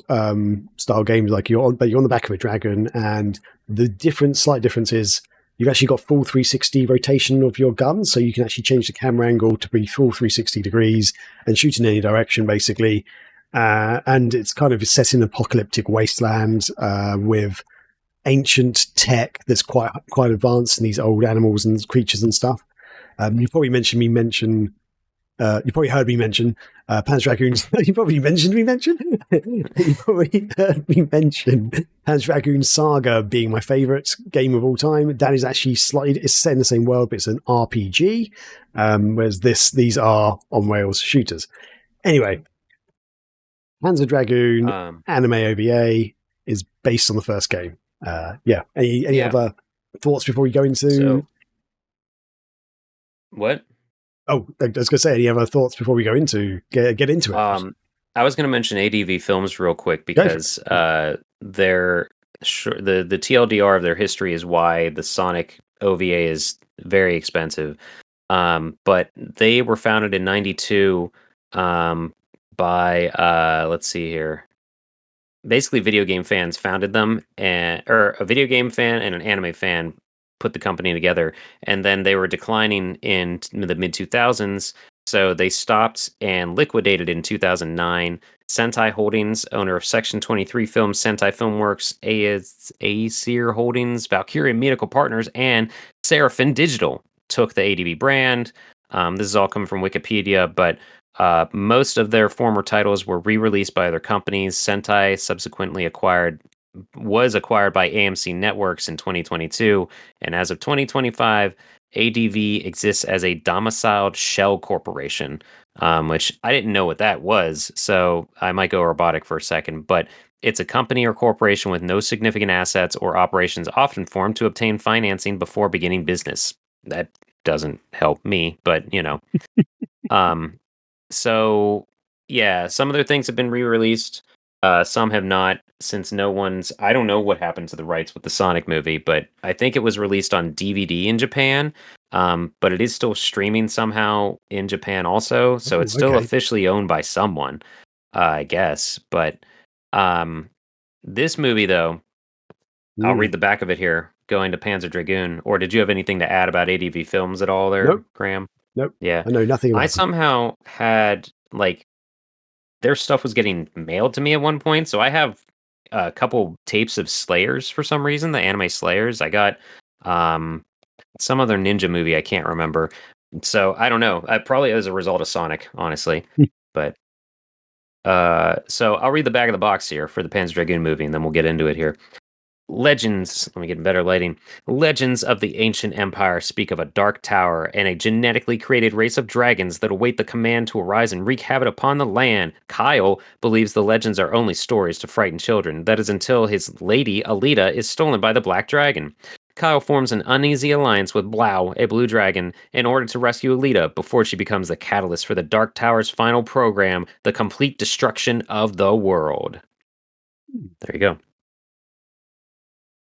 style games, like you're on the back of a dragon, and the slight difference is you've actually got full 360 rotation of your gun, so you can actually change the camera angle to be full 360 degrees and shoot in any direction, basically. And it's kind of set in an apocalyptic wasteland with ancient tech that's quite advanced, and these old animals and creatures and stuff. You probably heard me mention Panzer Dragoon's. You probably mentioned me mention. You probably heard me mention Panzer Dragoon Saga being my favourite game of all time. That is actually it's set in the same world, but it's an RPG, whereas these are on rails shooters. Anyway, Panzer Dragoon anime OVA is based on the first game. Any other thoughts before we go into? What? Oh, I was going to say, any other thoughts before we go into get into it? I was going to mention ADV Films real quick because the TLDR of their history is why the Sonic OVA is very expensive. But they were founded in 92 by let's see here. Basically, video game fans founded them, or a video game fan and an anime fan put the company together, and then they were declining in the mid 2000s, so they stopped and liquidated in 2009. Sentai Holdings, owner of Section 23 Films, Sentai Filmworks, Aesir Holdings, Valkyria Medical Partners, and Seraphin Digital took the ADV brand. This is all coming from Wikipedia, but most of their former titles were re-released by other companies. Sentai subsequently was acquired by AMC Networks in 2022, and as of 2025, ADV exists as a domiciled shell corporation. which I didn't know what that was. So I might go robotic for a second, but it's a company or corporation with no significant assets or operations, often formed to obtain financing before beginning business. That doesn't help me, but Um, so yeah, some of their things have been re-released. Some have not, since no one's. I don't know what happened to the rights with the Sonic movie, but I think it was released on DVD in Japan. But it is still streaming somehow in Japan also, so Oh, it's still okay. officially owned by someone, I guess. But um, this movie, though, I'll read Mm. the back of it here. Going to Panzer Dragoon, or did you have anything to add about ADV Films at all, there, Nope. Graham? Nope. Yeah, I know nothing I about them. somehow had like their stuff was getting mailed to me at one point. So I have a couple tapes of Slayers for some reason, the anime Slayers. I got um some other ninja movie I can't remember. So I don't know. Probably as a result of Sonic, honestly. But so I'll read the back of the box here for the Panzer Dragoon movie, and then we'll get into it here. Legends, let me get better lighting. Legends of the ancient empire speak of a dark tower and a genetically created race of dragons that await the command to arise and wreak havoc upon the land. Kyle believes the legends are only stories to frighten children. That is until his lady, Alita, is stolen by the Black Dragon. Kyle forms an uneasy alliance with Blau, a blue dragon, in order to rescue Alita before she becomes the catalyst for the Dark Tower's final program, the complete destruction of the world. There you go.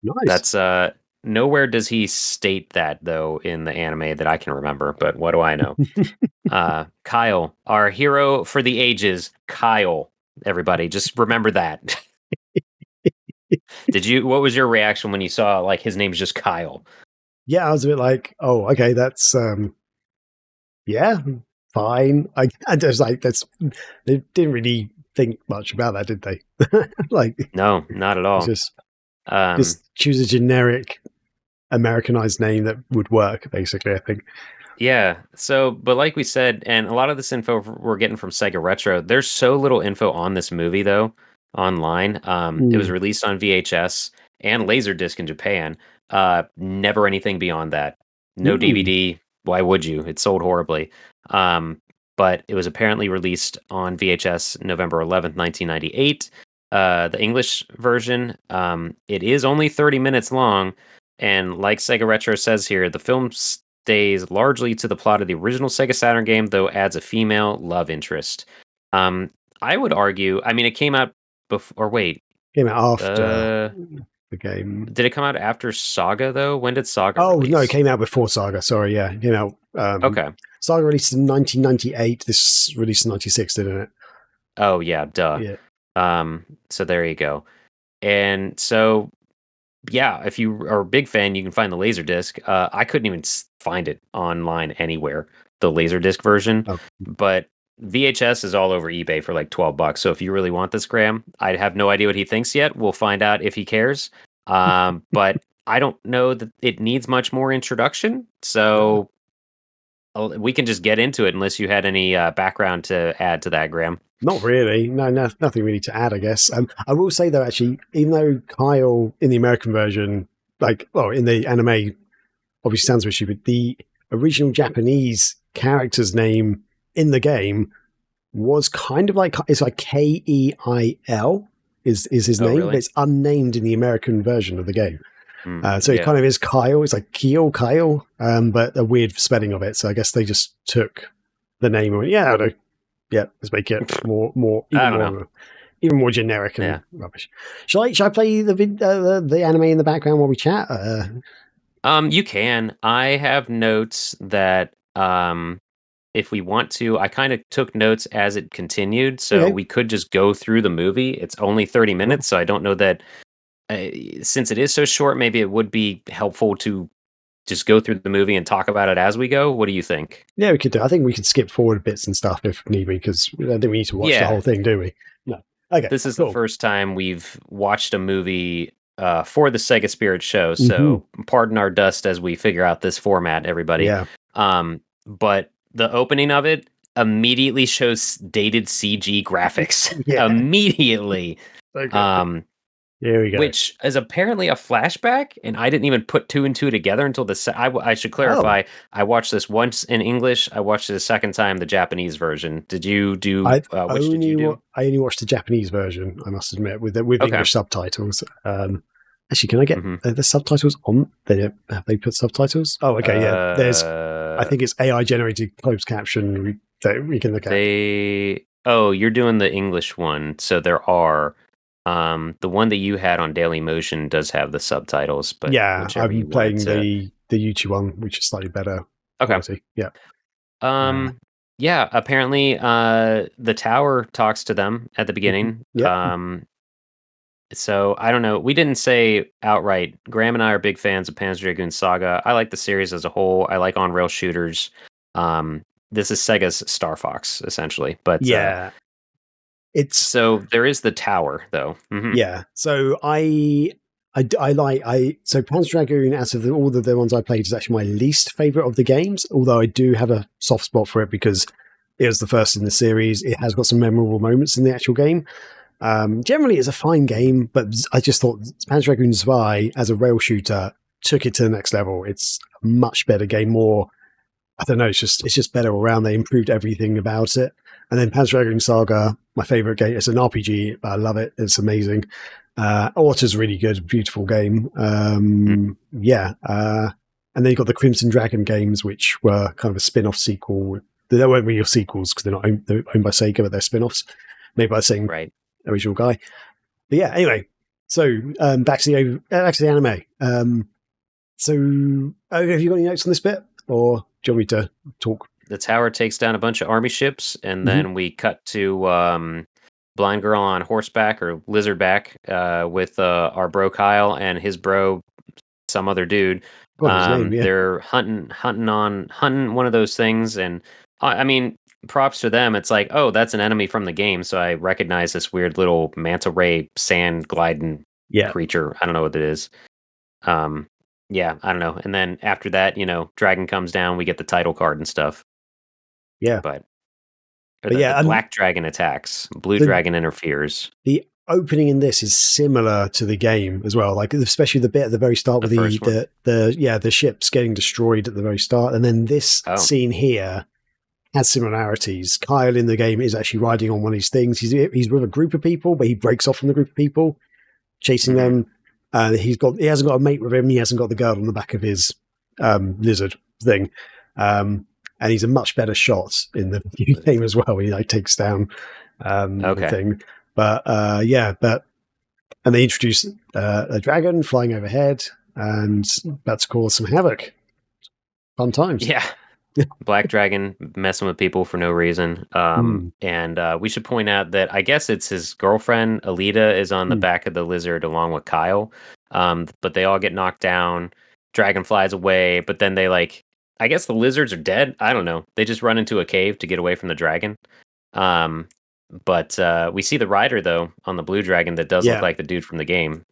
Nice. That's nowhere does he state that though in the anime that I can remember, but what do I know? Kyle, our hero for the ages, Kyle. Everybody, just remember that. What was your reaction when you saw like his name's just Kyle? Yeah, I was a bit like, oh, okay, that's yeah, fine. I just like that's they didn't really think much about that, did they? Like, No, not at it's all. Um, just choose a generic Americanized name that would work. Basically, I think. Yeah. So, but like we said, and a lot of this info we're getting from Sega Retro, there's so little info on this movie though online. It was Mm. released on VHS and Laserdisc in Japan. Never anything beyond that. No Mm. DVD. Why would you? It sold horribly. Um, but it was apparently released on VHS November 11th, 1998. The English version, it is only 30 minutes long. And like Sega Retro says here, the film stays largely to the plot of the original Sega Saturn game, though adds a female love interest. Um, I would argue. I mean, it came out before. Or wait, Came out after uh, the game. did it come out after Saga though? When did Saga Oh no, it release? came out before Saga. Sorry, yeah, it came out. Okay. Saga released in 1998. This released in 96, didn't it? Oh yeah, duh. Yeah. So there you go. And so yeah, if you are a big fan, you can find the Laserdisc. I couldn't even find it online anywhere, the Laserdisc version, Oh, but VHS is all over eBay for like $12. So if you really want this, Graham, I have no idea what he thinks yet. We'll find out if he cares. But I don't know that it needs much more introduction. no, So we can just get into it unless you had any background to add to that, Graham. not really. No, nothing really to add, I guess. I will say though, actually, even though Kyle in the American version, like, well, in the anime, obviously sounds very stupid. The original Japanese character's name in the game was kind of like it's like Keil is his Oh, name, but really? it's unnamed in the American version of the game. So it Yeah. kind of is Kyle. It's like Kyle, but a weird spelling of it. So I guess they just took the name and went, yeah, no, yeah, let's make it I don't know. even more generic Yeah. and rubbish. Shall I play the anime in the background while we chat? You can. I have notes that if we want to, I kind of took notes as it continued, so Okay, we could just go through the movie. It's only 30 sure. minutes, so I don't know that since it is so short, maybe it would be helpful to just go through the movie and talk about it as we go. What do you think? Yeah, we could do. I think we could skip forward bits and stuff if need be, because I don't think we need to watch the whole Yeah, thing, do we? No. Okay, this is the cool. first time we've watched a movie for the Sega Spirit Show, Hmm. so pardon our dust as we figure out this format, everybody. Yeah. But the opening of it immediately shows dated CG graphics. Yeah. Immediately. So good. Um, Here we go. which is apparently a flashback, and I didn't even put two and two together until I should clarify. Oh. I watched this once in English. I watched it a second time, the Japanese version. Did you do? Which did you do? I only watched the Japanese version, I must admit, with Okay. English subtitles. Actually, can I get the subtitles on? Have they put subtitles? Oh, okay, yeah. There's, I think it's AI generated closed caption that we can look at. You're doing the English one, so there are. The one that you had on Daily Motion does have the subtitles, but yeah, whichever you I'm playing wanted the YouTube one, which is slightly better quality. Yeah. Yeah, apparently the tower talks to them at the beginning. Yeah. So I don't know. We didn't say outright. Graham and I are big fans of Panzer Dragoon Saga. I like the series as a whole. I like on-rail shooters. This is Sega's Star Fox, essentially. But yeah. It's so there is the tower, though. Mm-hmm. Yeah. So so Panzer Dragoon, out of all the ones I played, is actually my least favorite of the games. Although I do have a soft spot for it because it was the first in the series. It has got some memorable moments in the actual game. Generally, it's a fine game, but I just thought Panzer Dragoon Zwei as a rail shooter took it to the next level. It's a much better game. More, I don't know. It's just better all around. They improved everything about it. And then Panzer Dragoon Saga, my favorite game. It's an RPG. I love it. It's amazing. Orta's really good, beautiful game. Yeah. And then you've got the Crimson Dragon games, which were kind of a spin-off sequel. They weren't really sequels because they're owned by Sega, but they're spin-offs made by the same original guy. But yeah, anyway. So back to the anime. So have you got any notes on this bit, or do you want me to talk? The tower takes down a bunch of army ships, and then we cut to Blind Girl on horseback or lizardback with our bro Kyle and his bro, some other dude. His name, yeah. They're hunting one of those things, and I mean, props to them. It's like, oh, that's an enemy from the game, so I recognize this weird little manta ray sand gliding creature. I don't know what it is. Yeah, I don't know. And then after that, dragon comes down. We get the title card and stuff. Yeah, but the black dragon attacks. Blue dragon interferes. The opening in this is similar to the game as well, like especially the bit at the very start with the ships getting destroyed at the very start, and then this scene here has similarities. Kyle in the game is actually riding on one of these things. He's with a group of people, but he breaks off from the group of people, chasing them. He hasn't got a mate with him. He hasn't got the girl on the back of his lizard thing. And he's a much better shot in the new game as well. He takes down the thing. But and they introduce a dragon flying overhead and about to cause some havoc. Fun times. Yeah. Black dragon messing with people for no reason. And we should point out that I guess it's his girlfriend, Alita, is on the back of the lizard along with Kyle. But they all get knocked down. Dragon flies away, but then they I guess the lizards are dead. I don't know. They just run into a cave to get away from the dragon. But we see the rider, though, on the blue dragon that does look like the dude from the game.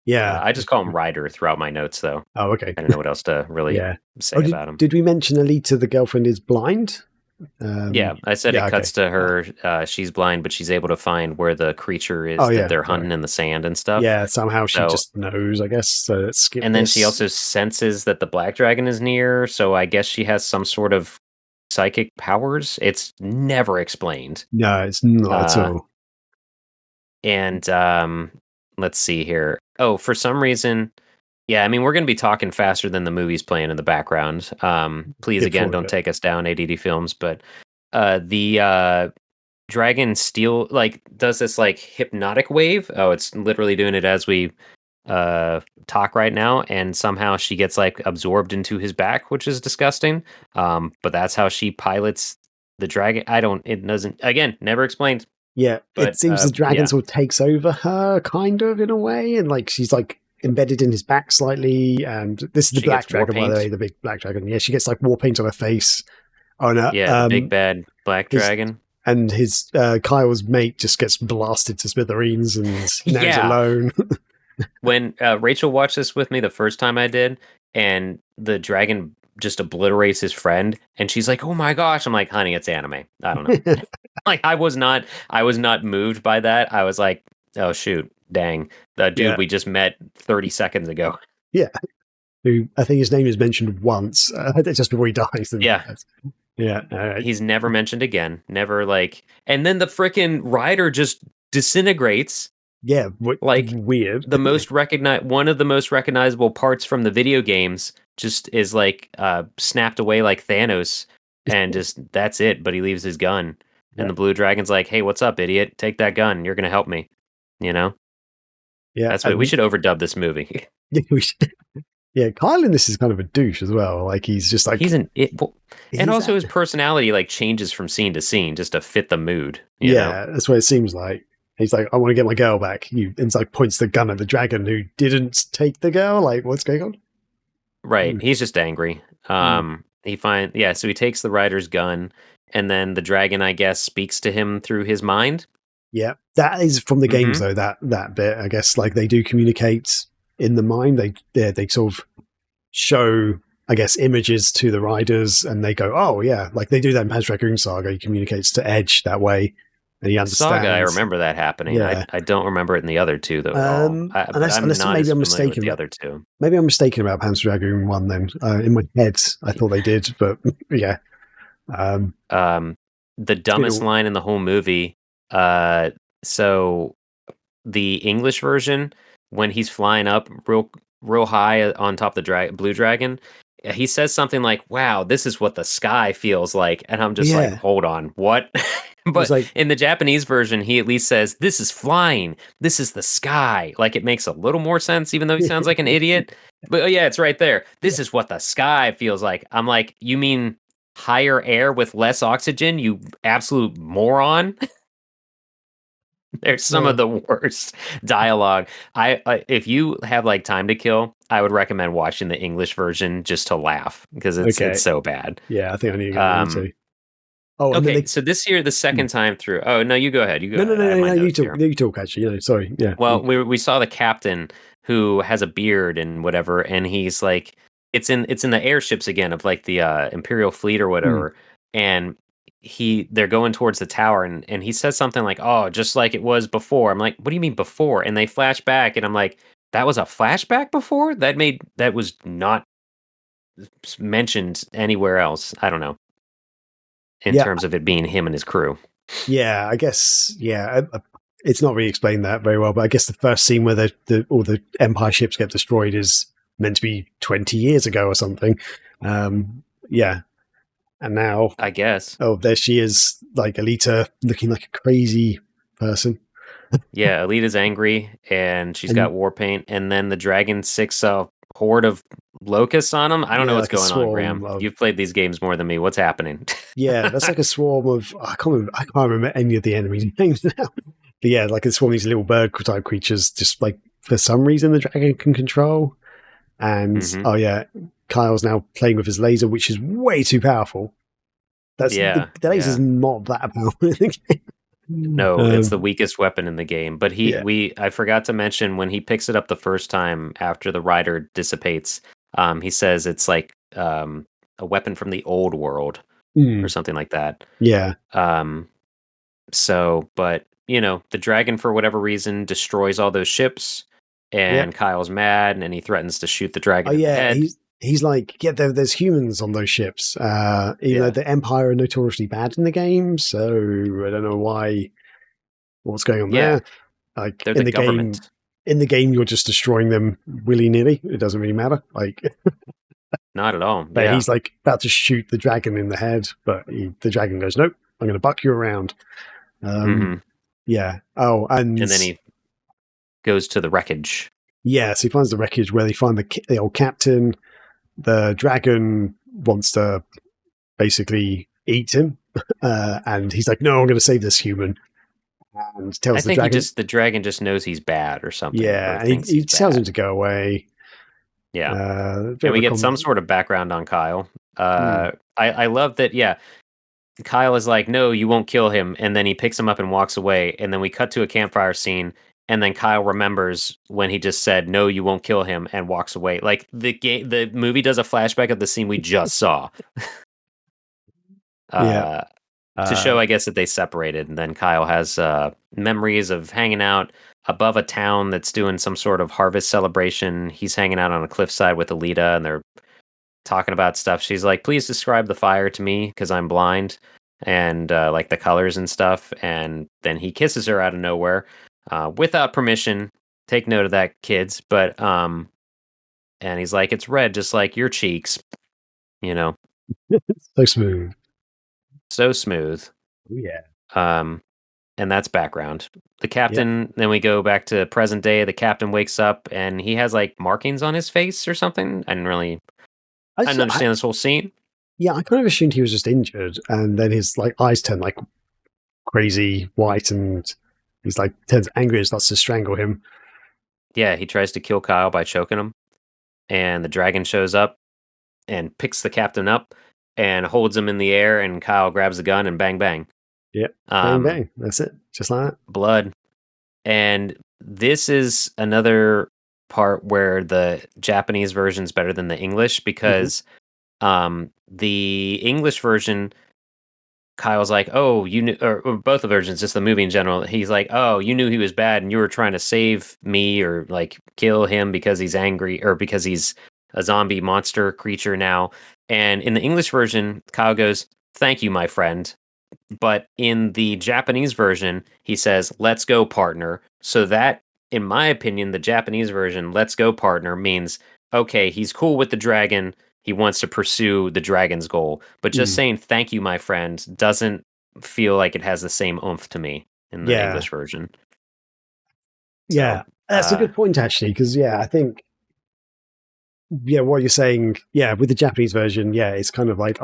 Yeah. I just call him Ryder throughout my notes, though. Oh, okay. I don't know what else to really say about him. Did we mention Alita, the girlfriend, is blind? Yeah, I said it cuts to her. She's blind, but she's able to find where the creature is that they're hunting in the sand and stuff. Yeah, somehow she just knows, I guess. So let's skip and then she also senses that the black dragon is near, so I guess she has some sort of psychic powers. It's never explained. No, it's not at all. And let's see here. Oh, for some reason... Yeah, I mean, we're going to be talking faster than the movie's playing in the background. Please, again, don't take us down, ADD Films. But the dragon does this hypnotic wave. Oh, it's literally doing it as we talk right now. And somehow she gets absorbed into his back, which is disgusting. But that's how she pilots the dragon. It doesn't, again, never explained. Yeah, but, it seems the dragon sort of takes over her, kind of, in a way. And she's embedded in his back slightly, and this is the black dragon, by the way, the big black dragon. Yeah, she gets war paint on her face. Oh no! Yeah, the big bad black dragon. And his Kyle's mate just gets blasted to smithereens, and now he's alone. When Rachel watched this with me the first time I did, and the dragon just obliterates his friend, and she's like, "Oh my gosh!" I'm like, "Honey, it's anime. I don't know." I was not moved by that. I was like, "Oh shoot." dang, the dude Yeah. we just met 30 seconds ago. Yeah. Who I think his name is mentioned once, just before he dies. And Yeah. yeah. He's never mentioned again. Never like, and then the freaking rider just disintegrates. Yeah. Like Weird. one of the most recognizable parts from the video games just is like snapped away like Thanos, and just that's it. But he leaves his gun, and Yeah. the blue dragon's like, "Hey, what's up, idiot? Take that gun. You're gonna help me." You know, Yeah. that's what we should overdub this movie. Yeah, yeah, Kyle in this is kind of a douche as well. Like he's just like He's an it, and he's also that, his personality like changes from scene to scene just to fit the mood. You know, yeah, that's what it seems like. He's like, I want to get my girl back. And it's like points the gun at the dragon who didn't take the girl. Like, what's going on? right? He's just angry. Mm. So he takes the rider's gun, and then the dragon, I guess, speaks to him through his mind. Yeah, that is from the games Mm-hmm. though. That bit, I guess, like they do communicate in the mind. They sort of show, I guess, images to the riders, and they go, "Oh yeah," like they do that in Panzer Dragoon Saga. He communicates to Edge that way, and he understands. Saga, I remember that happening. Yeah, I don't remember it in the other two though at all. But I'm unless not maybe as I'm familiar with mistaken. the other two. Maybe I'm mistaken about Panzer Dragoon 1 then. In my head, I thought they did, but yeah. The dumbest line in the whole movie. So the English version, when he's flying up real high on top of the blue dragon, he says something like, "Wow, this is what the sky feels like," and I'm just like, Yeah. "Hold on, what?" But like, in the Japanese version, he at least says, "This is flying. This is the sky." Like it makes a little more sense, even though he sounds like an idiot. But yeah, it's right there. This is what the sky feels like. I'm like, you mean higher air with less oxygen? You absolute moron. There's some of the worst dialogue. If you have like time to kill, I would recommend watching the English version just to laugh because it's so bad. Yeah, I think I need to get one too. Oh, okay. So this year, the second time through. Oh no, you go ahead. You go ahead. I have my notes here. You talk. Actually, sorry. Yeah. Well, we saw the captain who has a beard and whatever, and he's like, it's in the airships again of like the Imperial fleet or whatever, and they're going towards the tower, and he says something like, "Oh, just like it was before." I'm like, "What do you mean before?" And they flash back, and I'm like, "That was a flashback before? That was not mentioned anywhere else." I don't know. In terms of it being him and his crew. Yeah, I guess. Yeah, it's not really explained that very well, but I guess the first scene where all the Empire ships get destroyed is meant to be 20 years ago or something. Yeah, and now I guess. Oh, there she is, like Alita, looking like a crazy person. Yeah, Alita's angry, and she's got war paint, and then the dragon sicks a horde of locusts on him. I don't know what's going on, Graham. You've played these games more than me. What's happening? Yeah, that's like a swarm of I can't remember any of the enemies' names now. But yeah, like a swarm of these little bird type creatures, just like for some reason the dragon can control. And oh yeah, Kyle's now playing with his laser, which is way too powerful. The laser's not that powerful in the game. No, it's the weakest weapon in the game. But I forgot to mention when he picks it up the first time after the rider dissipates, he says it's like a weapon from the old world or something like that. Yeah. But the dragon for whatever reason destroys all those ships, and Kyle's mad, and he threatens to shoot the dragon in the head. He's like, there's humans on those ships. Even though the Empire are notoriously bad in the game, so I don't know what's going on there. Like they're the government. In the game, you're just destroying them willy nilly. It doesn't really matter. Like, not at all. But he's like about to shoot the dragon in the head, but the dragon goes, "Nope, I'm going to buck you around." Yeah. Oh, and then he goes to the wreckage. Yeah, so he finds the wreckage where they find the old captain. The dragon wants to basically eat him, and he's like, "No, I'm going to save this human." And tells the dragon, the dragon just knows he's bad or something. Yeah, and he tells him to go away. Yeah, and we get some sort of background on Kyle. I love that. Yeah, Kyle is like, "No, you won't kill him," and then he picks him up and walks away. And then we cut to a campfire scene. And then Kyle remembers when he just said, "No, you won't kill him," and walks away. Like the movie does a flashback of the scene we just saw. To show, I guess, that they separated. And then Kyle has memories of hanging out above a town that's doing some sort of harvest celebration. He's hanging out on a cliffside with Alita, and they're talking about stuff. She's like, "Please describe the fire to me because I'm blind," and like the colors and stuff. And then he kisses her out of nowhere without permission. Take note of that, kids. But and he's like, "It's red, just like your cheeks." You know, So smooth. so smooth. Oh, yeah. And that's background. The captain, then we go back to present day. The captain wakes up and he has like markings on his face or something. I didn't understand this whole scene. Yeah, I kind of assumed he was just injured, and then his like eyes turn like crazy white, and he's like turns angry and starts to strangle him. Yeah, he tries to kill Kyle by choking him, and the dragon shows up and picks the captain up and holds him in the air, and Kyle grabs the gun and bang bang. Yep, bang bang. That's it, just like that. Blood. And this is another part where the Japanese version is better than the English because the English version, Kyle's like, "Oh, you knew," or both the versions, just the movie in general. He's like, "Oh, you knew he was bad, and you were trying to save me or like kill him because he's angry or because he's a zombie monster creature now." And in the English version, Kyle goes, "Thank you, my friend." But in the Japanese version, he says, "Let's go, partner." So that, in my opinion, the Japanese version, "Let's go, partner," means, okay, he's cool with the dragon. He wants to pursue the dragon's goal. But just saying, "Thank you, my friend," doesn't feel like it has the same oomph to me in the English version. Yeah, so, that's a good point, actually, because, I think, what you're saying, with the Japanese version, it's kind of like,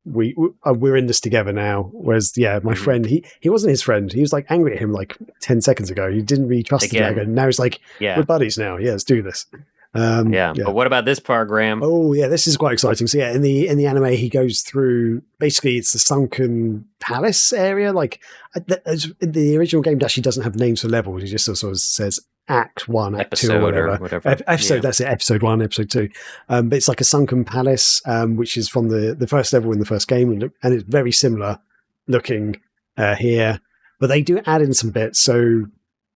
we're in this together now. Whereas, my friend, he wasn't his friend. He was like angry at him like 10 seconds ago. He didn't really trust the dragon. Now he's like, we're buddies now. Yeah, let's do this. But what about this part, Graham? Oh, yeah, this is quite exciting. So, in the anime, he goes through basically it's the sunken palace area. Like the original game actually doesn't have names for levels. He just sort of says Act 1, Act 2, or whatever. Episode, that's it, Episode 1, Episode 2. But it's like a sunken palace, which is from the first level in the first game, and it's very similar looking here. But they do add in some bits, so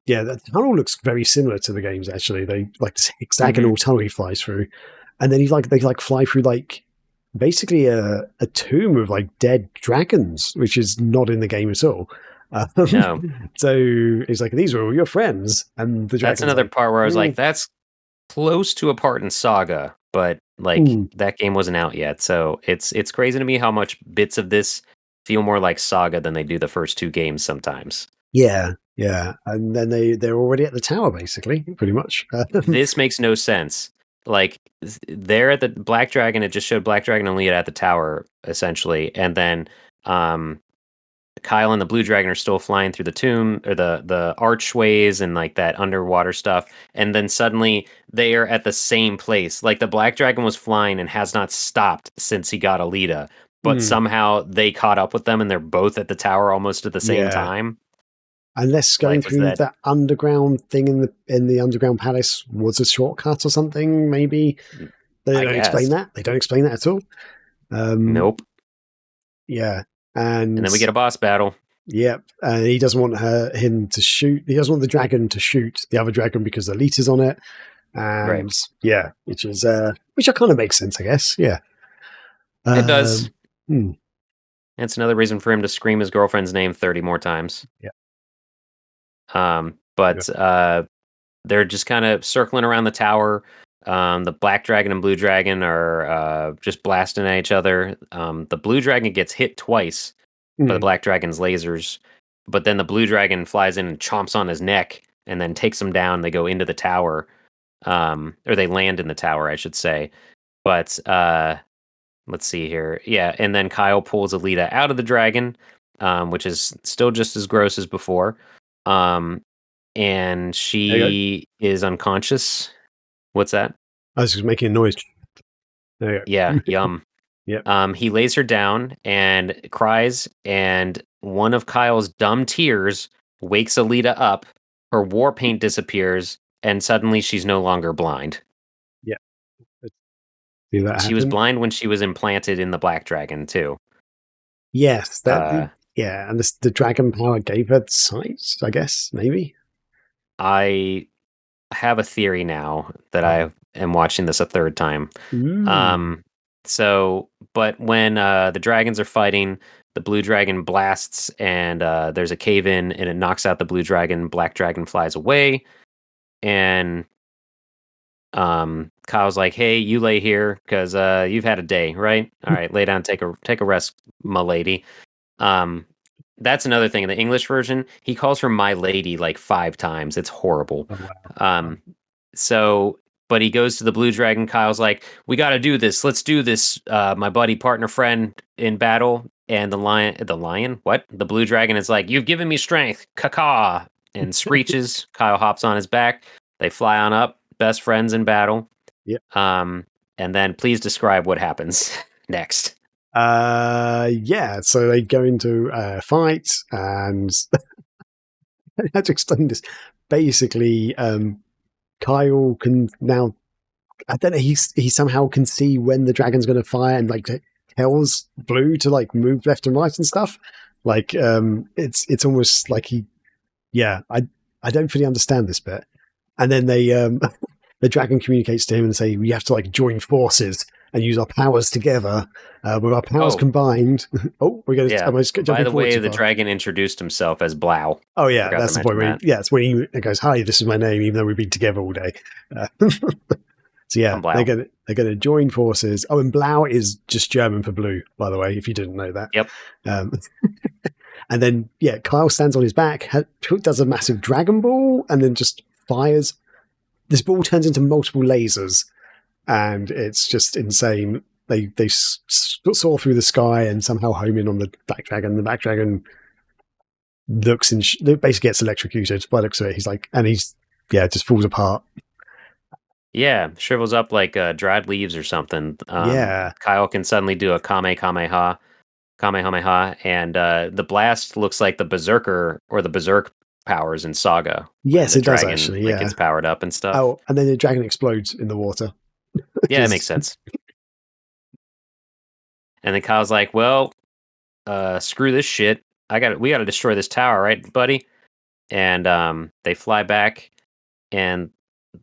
the tunnel looks very similar to the games, actually. They like this hexagonal tunnel he flies through. And then they fly through like basically a tomb of like dead dragons, which is not in the game at all. No. So it's like, these are all your friends. And that's another part where I was like, that's close to a part in Saga, but like that game wasn't out yet. So it's crazy to me how much bits of this feel more like Saga than they do the first two games sometimes. Yeah. And then they're already at the tower, basically, pretty much. This makes no sense. Like, they're at the Black Dragon, it just showed Black Dragon and Leah at the tower, essentially. And then Kyle and the Blue Dragon are still flying through the tomb or the archways and like that underwater stuff. And then suddenly they are at the same place. Like the Black Dragon was flying and has not stopped since he got Alita. But somehow they caught up with them and they're both at the tower almost at the same time. Unless going through that underground thing in the underground palace was a shortcut or something, maybe. They don't explain that. They don't explain that at all. Nope. Yeah. And then we get a boss battle. Yep. And he doesn't want him to shoot. He doesn't want the dragon to shoot the other dragon because the Alita's on it. And which kind of makes sense, I guess. Yeah. It does. It's another reason for him to scream his girlfriend's name 30 more times. Yeah. They're just kind of circling around the tower. The Black Dragon and Blue Dragon are just blasting at each other. The Blue Dragon gets hit twice by the Black Dragon's lasers, but then the Blue Dragon flies in and chomps on his neck and then takes him down. They go into the tower, or they land in the tower, I should say. But let's see here. Yeah, and then Kyle pulls Alita out of the dragon, which is still just as gross as before. And she is unconscious. What's that? I was just making a noise. There you go. Yeah, yum. Yep. He lays her down and cries, and one of Kyle's dumb tears wakes Alita up. Her war paint disappears, and suddenly she's no longer blind. Yeah. She was blind when she was implanted in the Black Dragon, too. Yes, Uh, yeah, and the dragon power gave her sight, I guess, maybe. I have a theory now that I am watching this a third time. Mm. Um, but when the dragons are fighting, the blue dragon blasts and there's a cave in and it knocks out the blue dragon. Black dragon flies away, and Kyle's like, "Hey, you lay here because you've had a day, right? All right, lay down, take a rest, my lady." Um, that's another thing. In the English version, he calls her my lady like 5 times. It's horrible. Oh, wow. Um, so, but he goes to the blue dragon. Kyle's like, "We got to do this. Let's do this." My buddy, partner, friend in battle, and what? The blue dragon is like, "You've given me strength, caca," and screeches. Kyle hops on his back. They fly on up, best friends in battle. Yeah. And then please describe what happens next. Yeah, so they go into a fight, and I had to explain this. Basically, Kyle can now, I don't know, he somehow can see when the dragon's going to fire, and like tells Blue to like move left and right and stuff. Like, it's almost like I don't fully understand this bit. And then they, the dragon communicates to him and say, we have to like join forces and use our powers together. With our powers combined. Oh, we're going to. Yeah. By the way, the dragon introduced himself as Blau. Oh yeah, that's the point. It's when he goes, "Hi, this is my name," even though we've been together all day. So yeah, they're gonna join forces. Oh, and Blau is just German for blue, by the way, if you didn't know that. Yep. And then Kyle stands on his back, does a massive Dragon Ball, and then just fires. This ball turns into multiple lasers, and it's just insane. They soar through the sky and somehow home in on the Black Dragon. The Black Dragon basically gets electrocuted by the looks of it. He's just falls apart. Yeah, shrivels up like dried leaves or something. Kyle can suddenly do a Kamehameha, and the blast looks like the Berserker or the Berserk powers in Saga. Yes, it does actually. Yeah, gets powered up and stuff. Oh, and then the dragon explodes in the water. Yeah, it makes sense. And then Kyle's like, "Well, screw this shit. We got to destroy this tower, right, buddy?" And they fly back, and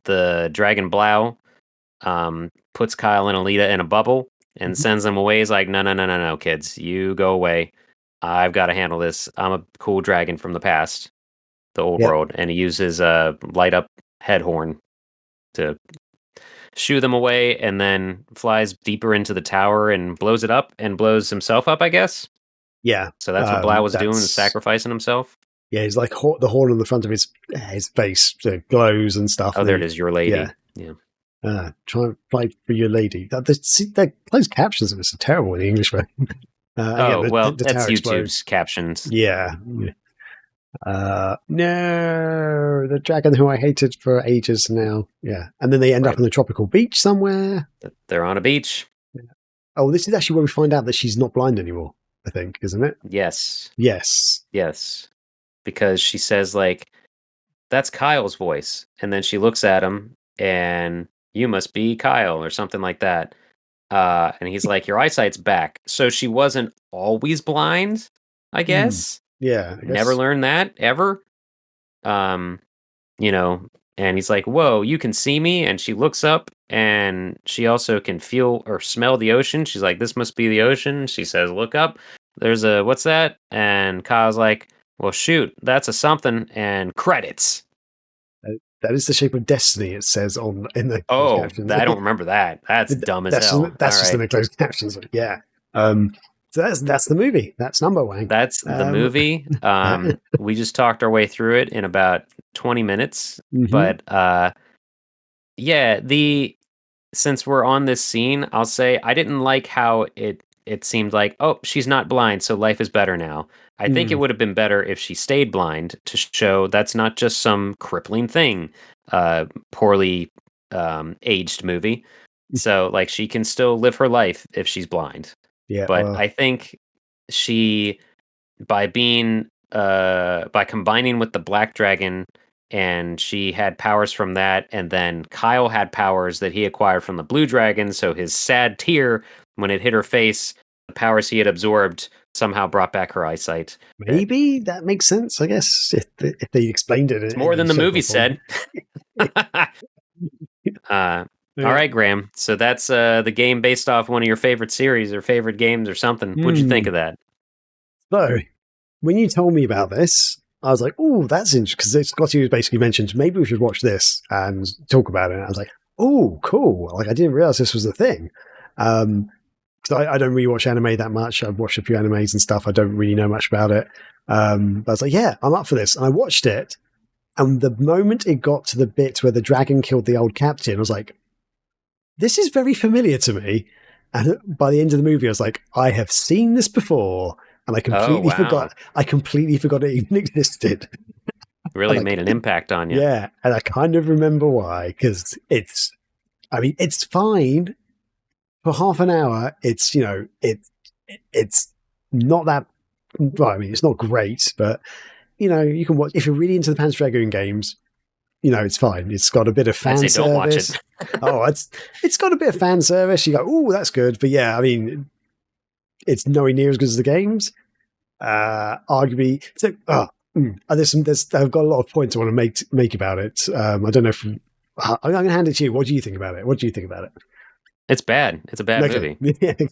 the dragon Blau puts Kyle and Alita in a bubble and sends them away. He's like, no, kids, you go away. I've got to handle this. I'm a cool dragon from the past, the old world. And he uses a light up head horn to shoo them away, and then flies deeper into the tower and blows it up and blows himself up, I guess. Yeah. So that's what Blau was doing, sacrificing himself. Yeah, he's like the horn on the front of his face glows and stuff. Oh, there it is, your lady. Yeah. Try and fight for your lady. The closed captions of this are terrible in the English way. That's YouTube's captions. Yeah. No, the dragon who I hated for ages now. Yeah. And then they end up on the tropical beach somewhere. They're on a beach. Yeah. Oh, this is actually where we find out that she's not blind anymore, I think, isn't it? Yes. Because she says, like, that's Kyle's voice. And then she looks at him and you must be Kyle or something like that. And he's like, your eyesight's back. So she wasn't always blind, I guess. Yeah. Never learned that ever. And he's like, whoa, you can see me. And she looks up and she also can feel or smell the ocean. She's like, this must be the ocean. She says, look up. There's what's that? And Kyle's like, well, shoot, that's a something. And credits. That is the shape of destiny, it says in the closed captions. I don't remember that. That's dumb as hell. That's just in the closed captions. Yeah. So that's the movie. That's number one. That's the movie. We just talked our way through it in about 20 minutes. But since we're on this scene, I'll say I didn't like how it seemed like, oh, she's not blind, so life is better now. I think it would have been better if she stayed blind to show that's not just some crippling thing, poorly aged movie. So, like, she can still live her life if she's blind. Yeah, but I think she, by combining with the Black Dragon, and she had powers from that, and then Kyle had powers that he acquired from the Blue Dragon, so his sad tear, when it hit her face, the powers he had absorbed somehow brought back her eyesight. Maybe that makes sense, I guess, if they explained it. It's more than the movie said. All right, Graham. So that's the game based off one of your favorite series or favorite games or something. What'd you think of that? So, when you told me about this, I was like, "Oh, that's interesting." Because Scotty basically mentioned maybe we should watch this and talk about it. And I was like, "Oh, cool!" Like I didn't realize this was a thing. Because I don't really watch anime that much. I've watched a few animes and stuff. I don't really know much about it. But I was like, "Yeah, I'm up for this." And I watched it, and the moment it got to the bit where the dragon killed the old captain, I was like, this is very familiar to me. And by the end of the movie, I was like, I have seen this before, and I completely forgot. I completely forgot it even existed. Really made an impact on you. Yeah, and I kind of remember why, because it's fine for half an hour. It's it's not that. Well, I mean, it's not great, but you can watch if you're really into the Panzer Dragoon games. It's fine. It's got a bit of fan service. Don't watch it. It's got a bit of fan service. You go, oh, that's good. But yeah, I mean, it's nowhere near as good as the games. Arguably, so I've got a lot of points I want to make about it. I don't know if I'm going to hand it to you. What do you think about it? It's bad. It's a bad movie. Okay.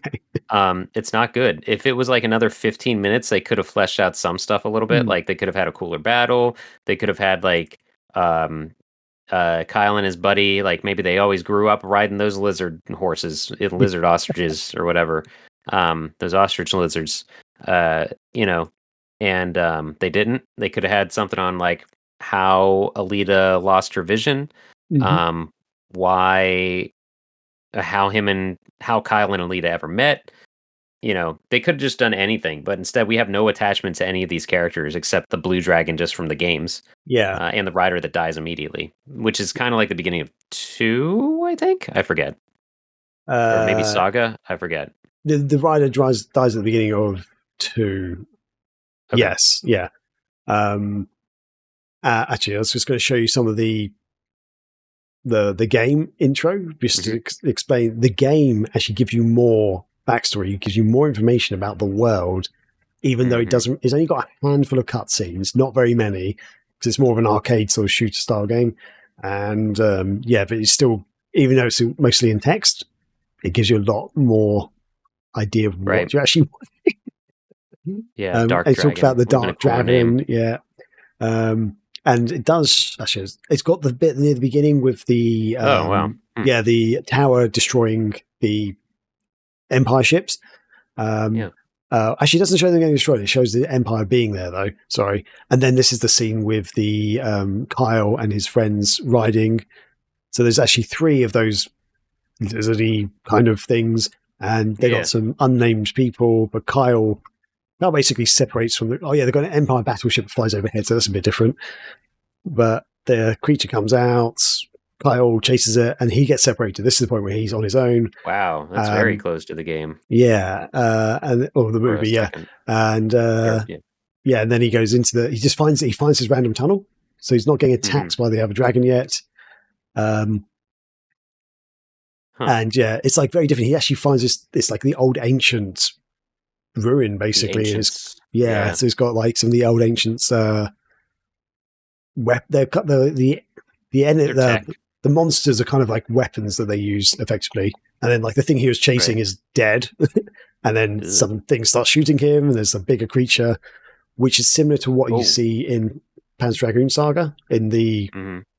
It's not good. If it was like another 15 minutes, they could have fleshed out some stuff a little bit. Like they could have had a cooler battle. They could have had like Kyle and his buddy, like maybe they always grew up riding those lizard horses, lizard ostriches or whatever, those ostrich lizards, and they didn't. They could have had something on like how Alita lost her vision, why, how Kyle and Alita ever met. They could have just done anything, but instead we have no attachment to any of these characters except the blue dragon just from the games. Yeah. And the rider that dies immediately, which is kind of like the beginning of 2, I think. I forget. Or maybe Saga. I forget. The rider dies at the beginning of 2. Okay. Yes. Yeah. Actually, I was just going to show you some of the game intro, just to explain. The game actually gives you more backstory, gives you more information about the world, even though it's only got a handful of cutscenes, not very many, because it's more of an arcade sort of shooter style game. And but it's still, even though it's mostly in text, it gives you a lot more idea of what you actually want. Yeah, Dark Dragon. They talk about the Dark Dragon, yeah. And it does, actually, it's got the bit near the beginning with the the tower destroying the Empire ships. Actually, it doesn't show them getting destroyed. It shows the Empire being there, though. Sorry. And then this is the scene with the Kyle and his friends riding. So there's actually 3 of those lizardy kind of things, and they got some unnamed people. But Kyle basically separates from they've got an Empire battleship that flies overhead, so that's a bit different. But the creature comes out. Kyle chases it, and he gets separated. This is the point where he's on his own. Wow, that's very close to the game. Yeah, the movie. Yeah, and and then he goes into he finds his random tunnel, so he's not getting attacked by the other dragon yet. And it's like very different. He actually finds this like the old ancient ruin, basically. So it's got like some of the old ancients. The monsters are kind of like weapons that they use effectively. And then like the thing he was chasing is dead. And then some things start shooting him, and there's a bigger creature, which is similar to what you see in Panzer Dragoon Saga in the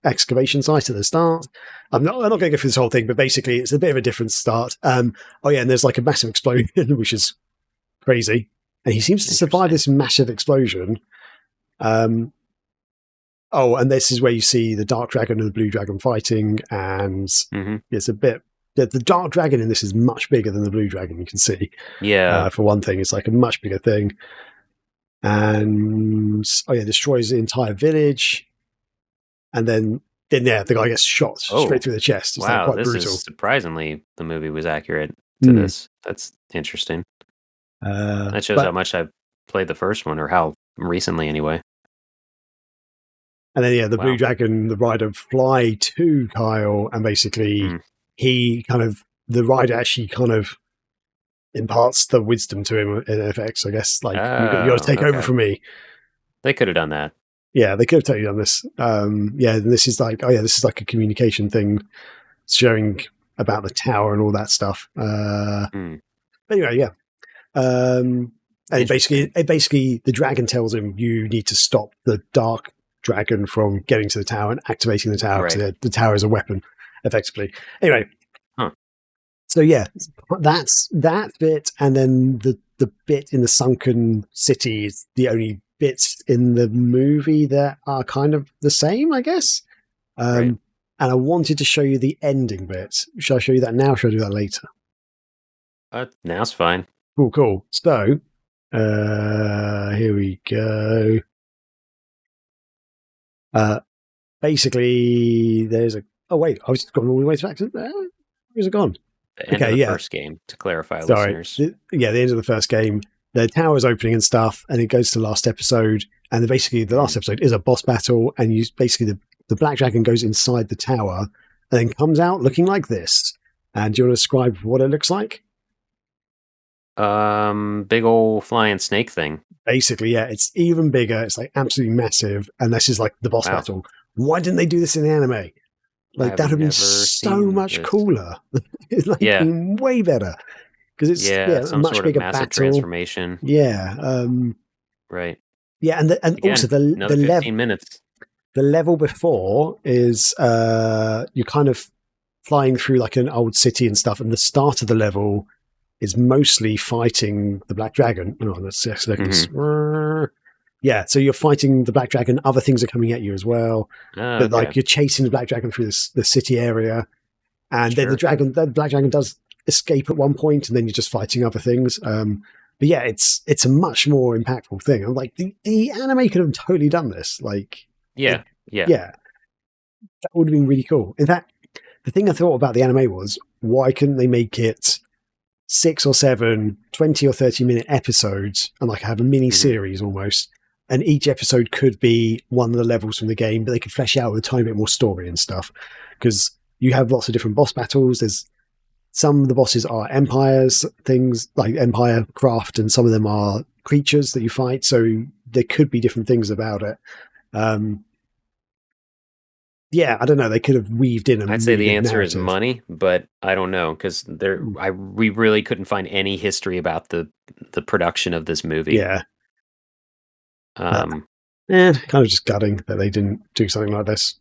excavation site at the start. I'm not going to go through this whole thing, but basically it's a bit of a different start. And there's like a massive explosion, which is crazy. And he seems to survive this massive explosion. And this is where you see the Dark Dragon and the Blue Dragon fighting, and it's a bit. The Dark Dragon in this is much bigger than the Blue Dragon. You can see, for one thing, it's like a much bigger thing, and destroys the entire village, and then the guy gets shot straight through the chest. It's like quite brutal. Surprisingly, the movie was accurate to this. That's interesting. That shows how much I've played the first one, or how recently, anyway. And then, the Blue Dragon, the rider fly to Kyle, and basically the rider actually kind of imparts the wisdom to him in effect. I guess like you got to take over from me. They could have done that. Yeah, they could have totally done this. Yeah, and this is like this is like a communication thing, showing about the tower and all that stuff. Anyway, yeah. And basically, the dragon tells him you need to stop the dark dragon from getting to the tower and activating the tower because the tower is a weapon, effectively. Anyway, so yeah, that's that bit, and then the bit in the sunken city is the only bits in the movie that are kind of the same, I guess. And I wanted to show you the ending bit. Shall I show you that now? Or should I do that later? Now's fine. Cool. So, here we go. Basically, there's a... Oh, wait. I was just going all the way back to there. Where's it gone? The end of the first game, to clarify, listeners. The end of the first game. The tower's opening and stuff, and it goes to the last episode. And basically, the last episode is a boss battle, and you basically... The black dragon goes inside the tower and then comes out looking like this. And do you want to describe what it looks like? Big old flying snake thing. Basically, yeah, it's even bigger. It's like absolutely massive, and this is like the boss battle. Why didn't they do this in the anime? Like that would have been so much cooler. It's like been way better because it's some a much sort bigger of massive battle. Transformation. Yeah, right. Yeah, and again, also the 15 minutes. The level before is you're kind of flying through like an old city and stuff, and the start of the level is mostly fighting the black dragon. Oh, that's yeah. So you're fighting the black dragon. Other things are coming at you as well, but like you're chasing the black dragon through the city area, and then the black dragon does escape at one point, and then you're just fighting other things. But yeah, it's a much more impactful thing. I'm like the anime could have totally done this. Like. Yeah. That would have been really cool. In fact, the thing I thought about the anime was, why couldn't they make it 6 or 7, 20 or 30-minute episodes and like have a mini series almost? And each episode could be one of the levels from the game, but they could flesh out with a tiny bit more story and stuff. Because you have lots of different boss battles. There's some of the bosses are empires, things like empire craft, and some of them are creatures that you fight. So there could be different things about it. Yeah, I don't know. They could have weaved in. I'd say the answer is money, but I don't know because we really couldn't find any history about the production of this movie. Yeah. Kind of just gutting that they didn't do something like this.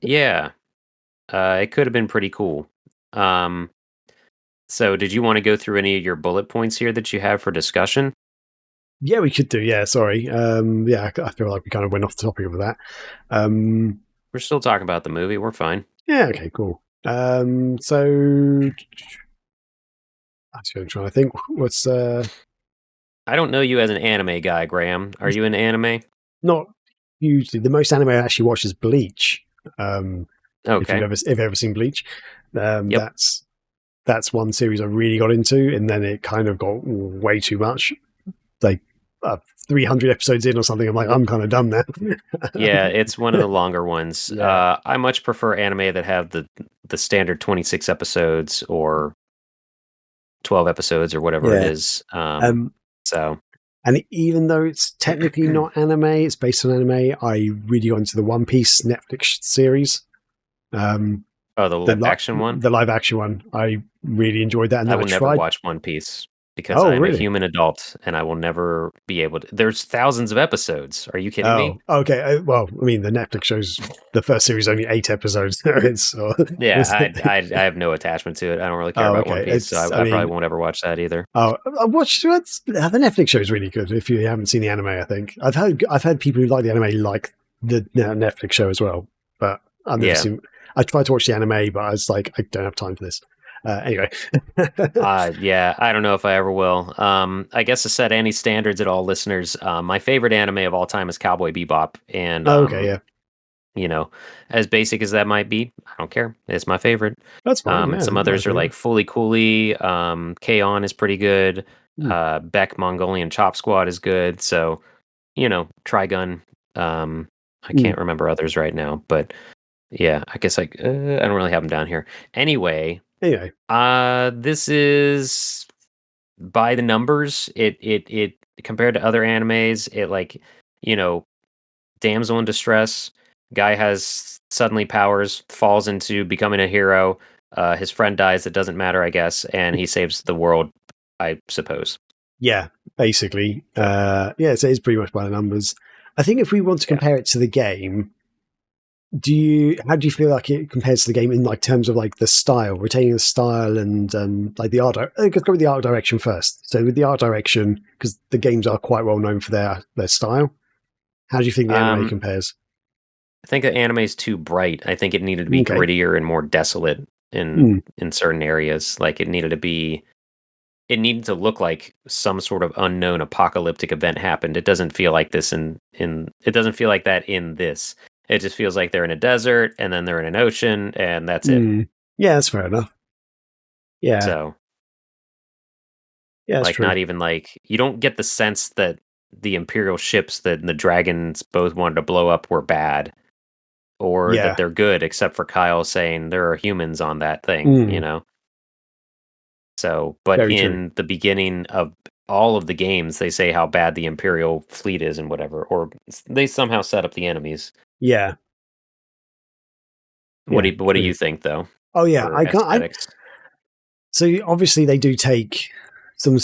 Yeah, it could have been pretty cool. So, did you want to go through any of your bullet points here that you have for discussion? Yeah, we could do. Yeah, sorry. Yeah, I feel like we kind of went off the topic of that. We're still talking about the movie. We're fine. Yeah, okay, cool. So actually, I'm trying to think what's I don't know you as an anime guy, Graham. Are you an anime? Not hugely. The most anime I actually watch is Bleach. Okay. If you've ever seen Bleach, that's one series I really got into, and then it kind of got way too much. Like 300 episodes in or something, I'm like, I'm kind of done now. Yeah, it's one of the longer ones. Yeah. I much prefer anime that have the standard 26 episodes or 12 episodes or whatever it is. So, and even though it's technically not anime, it's based on anime, I really got into the One Piece Netflix series. The live action one? The live action one. I really enjoyed that. And I will never watch One Piece because I'm a human adult and I will never be able to. There's thousands of episodes. Are you kidding me? Okay. Well, I mean, the Netflix shows the first series only 8 episodes. I have no attachment to it. I don't really care about One Piece, so I probably won't ever watch that either. I watched the Netflix show is really good. If you haven't seen the anime, I think I've heard people who like the anime like the Netflix show as well, but I've never seen. I tried to watch the anime, but I was like, I don't have time for this. Anyway. I don't know if I ever will. I guess to set any standards at all, listeners, my favorite anime of all time is Cowboy Bebop. And you know, as basic as that might be, I don't care. It's my favorite. That's fine. And some others are like Fully Cooley. K-On! Is pretty good. Beck Mongolian Chop Squad is good. So, Trigun. I can't remember others right now, but yeah, I guess I don't really have them down here. Anyway, this is by the numbers, it compared to other animes, it like, you know, damsel in distress, guy has suddenly powers, falls into becoming a hero. His friend dies. It doesn't matter, I guess, and he saves the world, I suppose. Yeah, basically. So, Yeah, so it's pretty much by the numbers. I think if we want to yeah. compare it to the game, how do you feel like it compares to the game in like terms of like the style, retaining the style and like the art? Let's go with the art direction first. So with the art direction, because the games are quite well known for their style. How do you think the anime Um, compares? I think the anime is too bright. I think it needed to be Okay. grittier and more desolate Mm, in certain areas. Like it needed to look like some sort of unknown apocalyptic event happened. It doesn't feel like this in it doesn't feel like that in this. It just feels like they're in a desert and then they're in an ocean and that's it. mm. Yeah, that's fair enough. Yeah, So, yeah, that's like true. not even like you don't get the sense that the imperial ships that the dragons both wanted to blow up were bad or that Yeah. they're good except for Kyle saying there are humans on that thing, you Mm, know. So, but very true. in the beginning of all of the games, they say how bad the Imperial fleet is and whatever, or they somehow set up the enemies. Yeah, yeah, What do true. you think though Oh yeah, for I can't. aesthetics? So obviously they do take some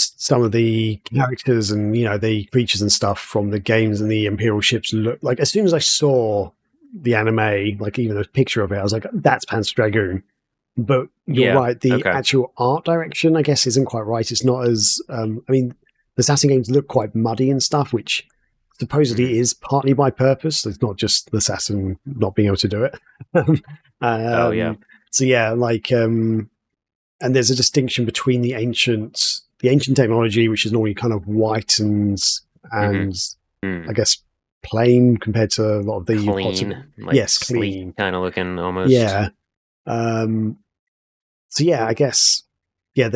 of the characters and the creatures and stuff from the games, and the Imperial ships look like, as soon as I saw the anime, like even a picture of it, I was like, that's Panzer Dragoon. But you're Yeah. right, the Okay. actual art direction, I guess, isn't quite right. It's not as I mean, the Saturn games look quite muddy and stuff, which Hmm. supposedly is partly by purpose. It's not just the Saturn not being able to do it. Oh yeah. um, so yeah, like and there's a distinction between the ancient technology, which is normally kind of white Hmm. and Mm. I guess plain compared to a lot of the Clean, possible. like Yes, sleek clean. kind of looking almost. Yeah. Um, so yeah, I guess yeah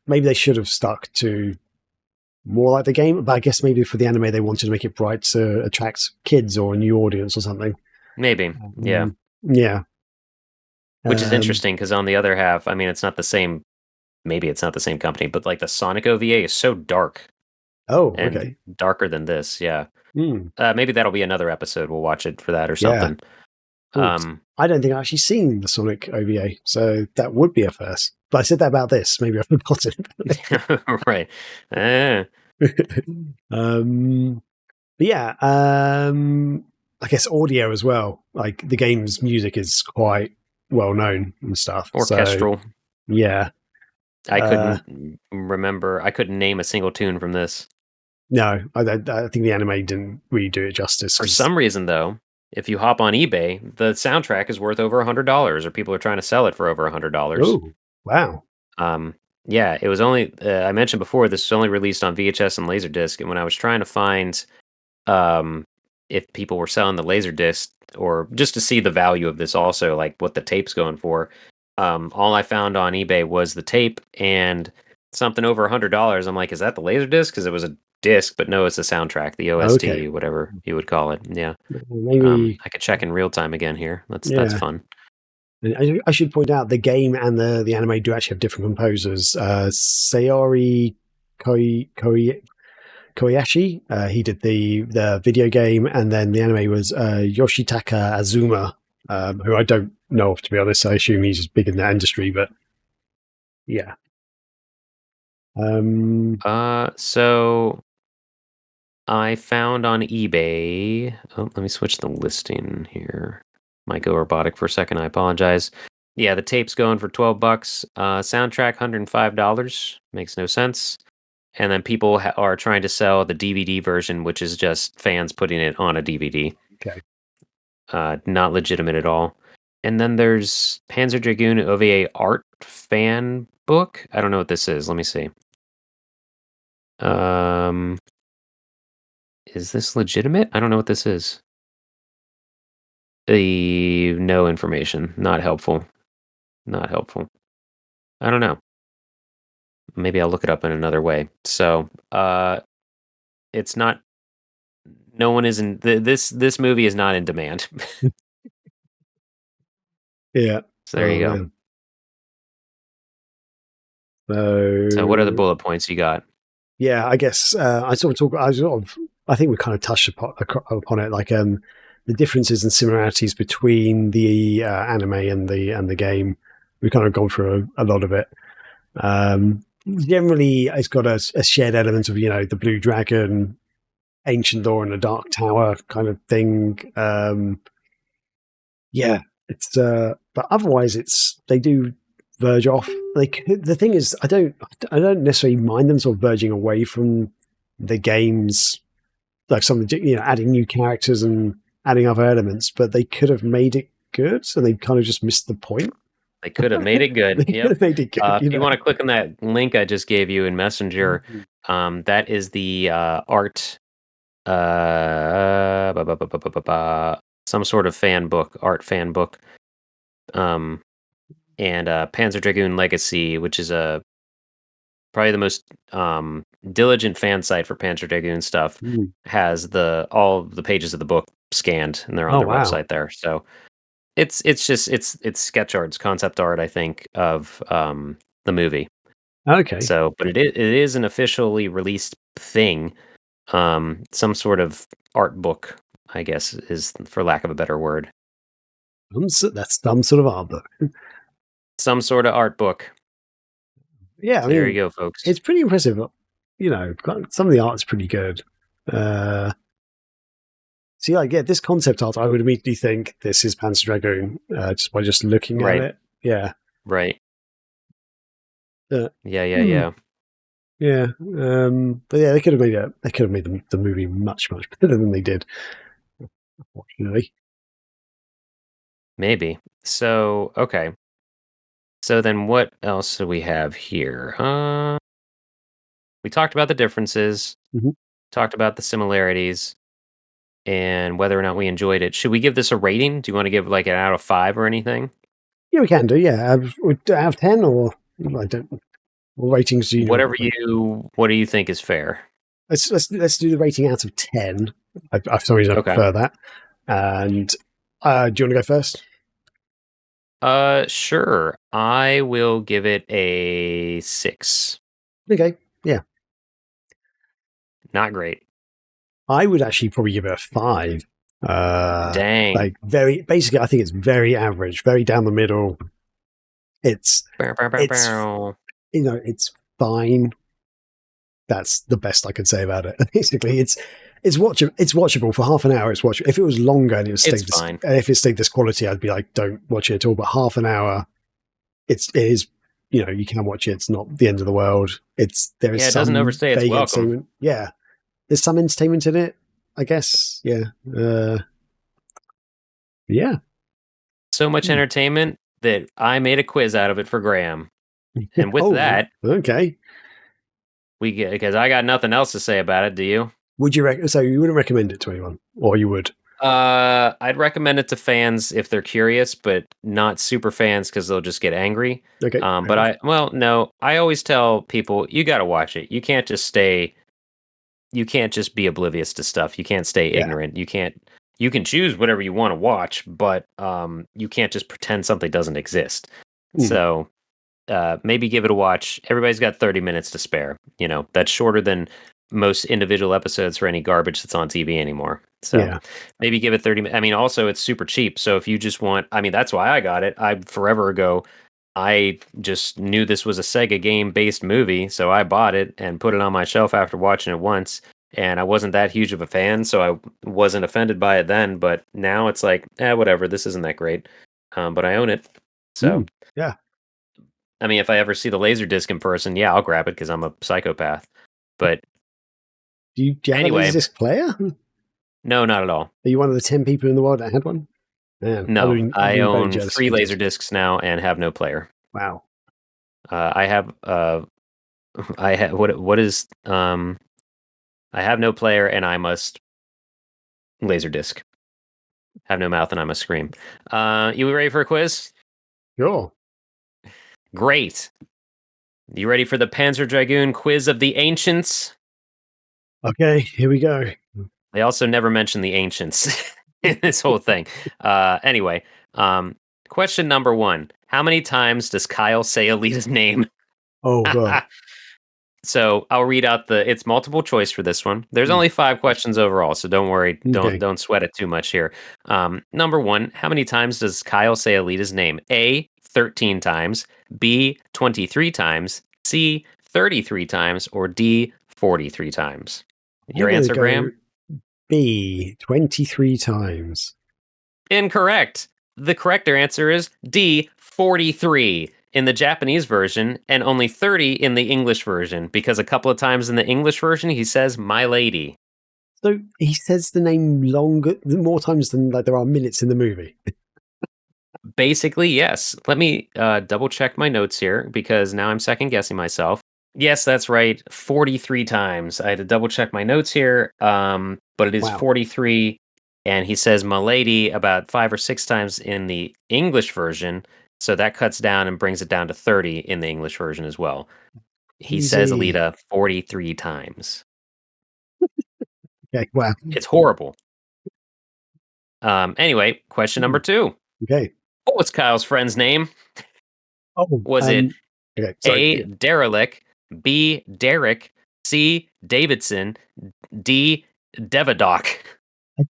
maybe they should have stuck to more like the game, but I guess maybe for the anime they wanted to make it bright to attract kids or a new audience or something. Maybe. Yeah. Yeah. Which is Um, interesting because on the other half, I mean, it's not the same. Maybe it's not the same company, but like the Sonic OVA is so dark oh, and okay. darker than this. Yeah. Mm, Maybe that'll be another episode. We'll watch it for that or yeah. something. Cool. Um, I don't think I've actually seen the Sonic OVA, so that would be a first. But I said that about this. Maybe I forgot right. Eh, it. But yeah, I guess audio as well. Like the game's music is quite well known and stuff. So orchestral. yeah, I uh, couldn't remember. I couldn't name a single tune from this. no, I think the anime didn't really do it justice For because some reason, though, if you hop on eBay, the soundtrack is worth over $100, or people are trying to sell it for over $100. oh wow, Um, yeah, it was only I mentioned before this was only released on VHS and Laserdisc, and when I was trying to find um, if people were selling the Laserdisc or just to see the value of this, also like what the tape's going for, all I found on eBay was the tape and something over $100. I'm like, is that the Laserdisc? Because it was a disc, but no, it's the soundtrack, the okay, OST, whatever you would call it. Yeah. maybe I could check in real time again here. That's yeah. fun. And I should point out the game and the anime do actually have different composers. Sayori Koyashi, he did the video game, and then the anime was Yoshitaka Azuma, who I don't know of, to be honest. I assume he's big in the industry, but yeah. Um, So I found on eBay. Oh, let me switch the listing here. Might go robotic for a second. I apologize. Yeah, the tape's going for $12. Soundtrack $105. Makes no sense. And then people are trying to sell the DVD version, which is just fans putting it on a DVD. okay. Not legitimate at all. And then there's Panzer Dragoon OVA art fan book. I don't know what this is. Let me see. Um, is this legitimate? I don't know what this is. The no information. Not helpful. Not helpful. I don't know. Maybe I'll look it up in another way. So, it's not. No one is in this movie is not in demand. Yeah. So there you Oh go. man. So what are the bullet points you got? Yeah, I guess I think we kind of touched upon it, like the differences and similarities between the anime and the game. We've kind of gone through a lot of it. Generally, it's got a shared element of the Blue Dragon, ancient lore, and a Dark Tower kind of thing. Yeah, it's but otherwise, they do verge off. Like the thing is, I don't necessarily mind them sort of verging away from the games, like some of the, adding new characters and adding other elements, but they could have made it good, so they kind of just missed the point. They could have made it good. They could have made it good. If you want to click on that link I just gave you in Messenger, that is the art, some sort of art fan book, and Panzer Dragoon Legacy, which is probably the most diligent fan site for Panzer Dragoon stuff, has all the pages of the book scanned, and they're on their website there. So it's sketch arts, concept art, I think, of the movie. Okay. So, but it is an officially released thing. Some sort of art book, I guess, is for lack of a better word. That's some sort of art book. Some sort of art book. Yeah, so there you go, folks. It's pretty impressive. Some of the art's pretty good. See, this concept art, I would immediately think this is Panzer Dragoon just by just looking at it. Yeah. Right. Yeah. Yeah. But yeah, they could have made the movie much better than they did. Unfortunately. Maybe. So okay. So then, what else do we have here? We talked about the differences. Talked about the similarities. And whether or not we enjoyed it. Should we give this a rating? Do you want to give like an out of 5 or anything? Yeah, we can do. Yeah, out of 10, or I don't. What ratings do you? What do you think is fair? Let's do the rating out of 10. For some reason I prefer that. And do you want to go first? Sure. I will give it a 6. Okay. Yeah. Not great. I would actually probably give it a 5. Dang. Basically, I think it's very average, very down the middle. It's fine. That's the best I could say about it. Basically, it's watchable for half an hour. It's watchable. If it was longer and if it stayed this quality, I'd be like, don't watch it at all. But half an hour, it is. You can watch it. It's not the end of the world. It doesn't overstay its welcome. Yeah, there's some entertainment in it, I guess. Yeah. Yeah. So much entertainment that I made a quiz out of it for Graham. And with that, okay, because I got nothing else to say about it. Do you? Would you so you wouldn't recommend it to anyone, or you would? I'd recommend it to fans if they're curious, but not super fans because they'll just get angry. Okay. But I always tell people you got to watch it. You can't just be oblivious to stuff. You can't stay ignorant. You can choose whatever you want to watch, but you can't just pretend something doesn't exist. So maybe give it a watch. Everybody's got 30 minutes to spare. That's shorter than most individual episodes for any garbage that's on TV anymore. So maybe give it 30 minutes. I mean, also it's super cheap. So if you just want, that's why I got it. Forever ago, I just knew this was a Sega game-based movie, so I bought it and put it on my shelf after watching it once. And I wasn't that huge of a fan, so I wasn't offended by it then. But now it's like, whatever. This isn't that great. But I own it. So yeah. I mean, if I ever see the Laserdisc in person, I'll grab it because I'm a psychopath. But do you have a Laserdisc player? No, not at all. Are you one of the 10 people in the world that had one? Man, no, I own 3 Laserdiscs now and have no player. Wow. I have what is I have no player and I must Laserdisc. Have no mouth and I must scream. You ready for a quiz? Sure. Great. You ready for the Panzer Dragoon quiz of the ancients? Okay, here we go. They also never mention the ancients in this whole thing. Anyway, question number 1. How many times does Kyle say Alita's name? Oh god. So I'll read out it's multiple choice for this one. There's only 5 questions overall, so don't worry, Okay. don't sweat it too much here. Number 1, how many times does Kyle say Alita's name? A, 13 times, B, 23 times, C, 33 times, or D, 43 times? Your I'm gonna answer, go Graham? B 23 times. Incorrect. The correct answer is D, 43 in the Japanese version and only 30 in the English version because a couple of times in the English version he says my lady. So he says the name more times than like there are minutes in the movie. Basically, yes. Let me double check my notes here because now I'm second guessing myself. Yes, that's right. 43 times. I had to double check my notes here, but it is Wow. 43. And he says "milady" about 5 or 6 times in the English version. So that cuts down and brings it down to 30 in the English version as well. He says Easy. Alita 43 times. Okay. Wow. It's horrible. Anyway, question number 2. Okay. What was Kyle's friend's name? Oh. Was it Okay. Sorry. A, Derelict, B, Derek, C, Davidson, D, Devadoc? I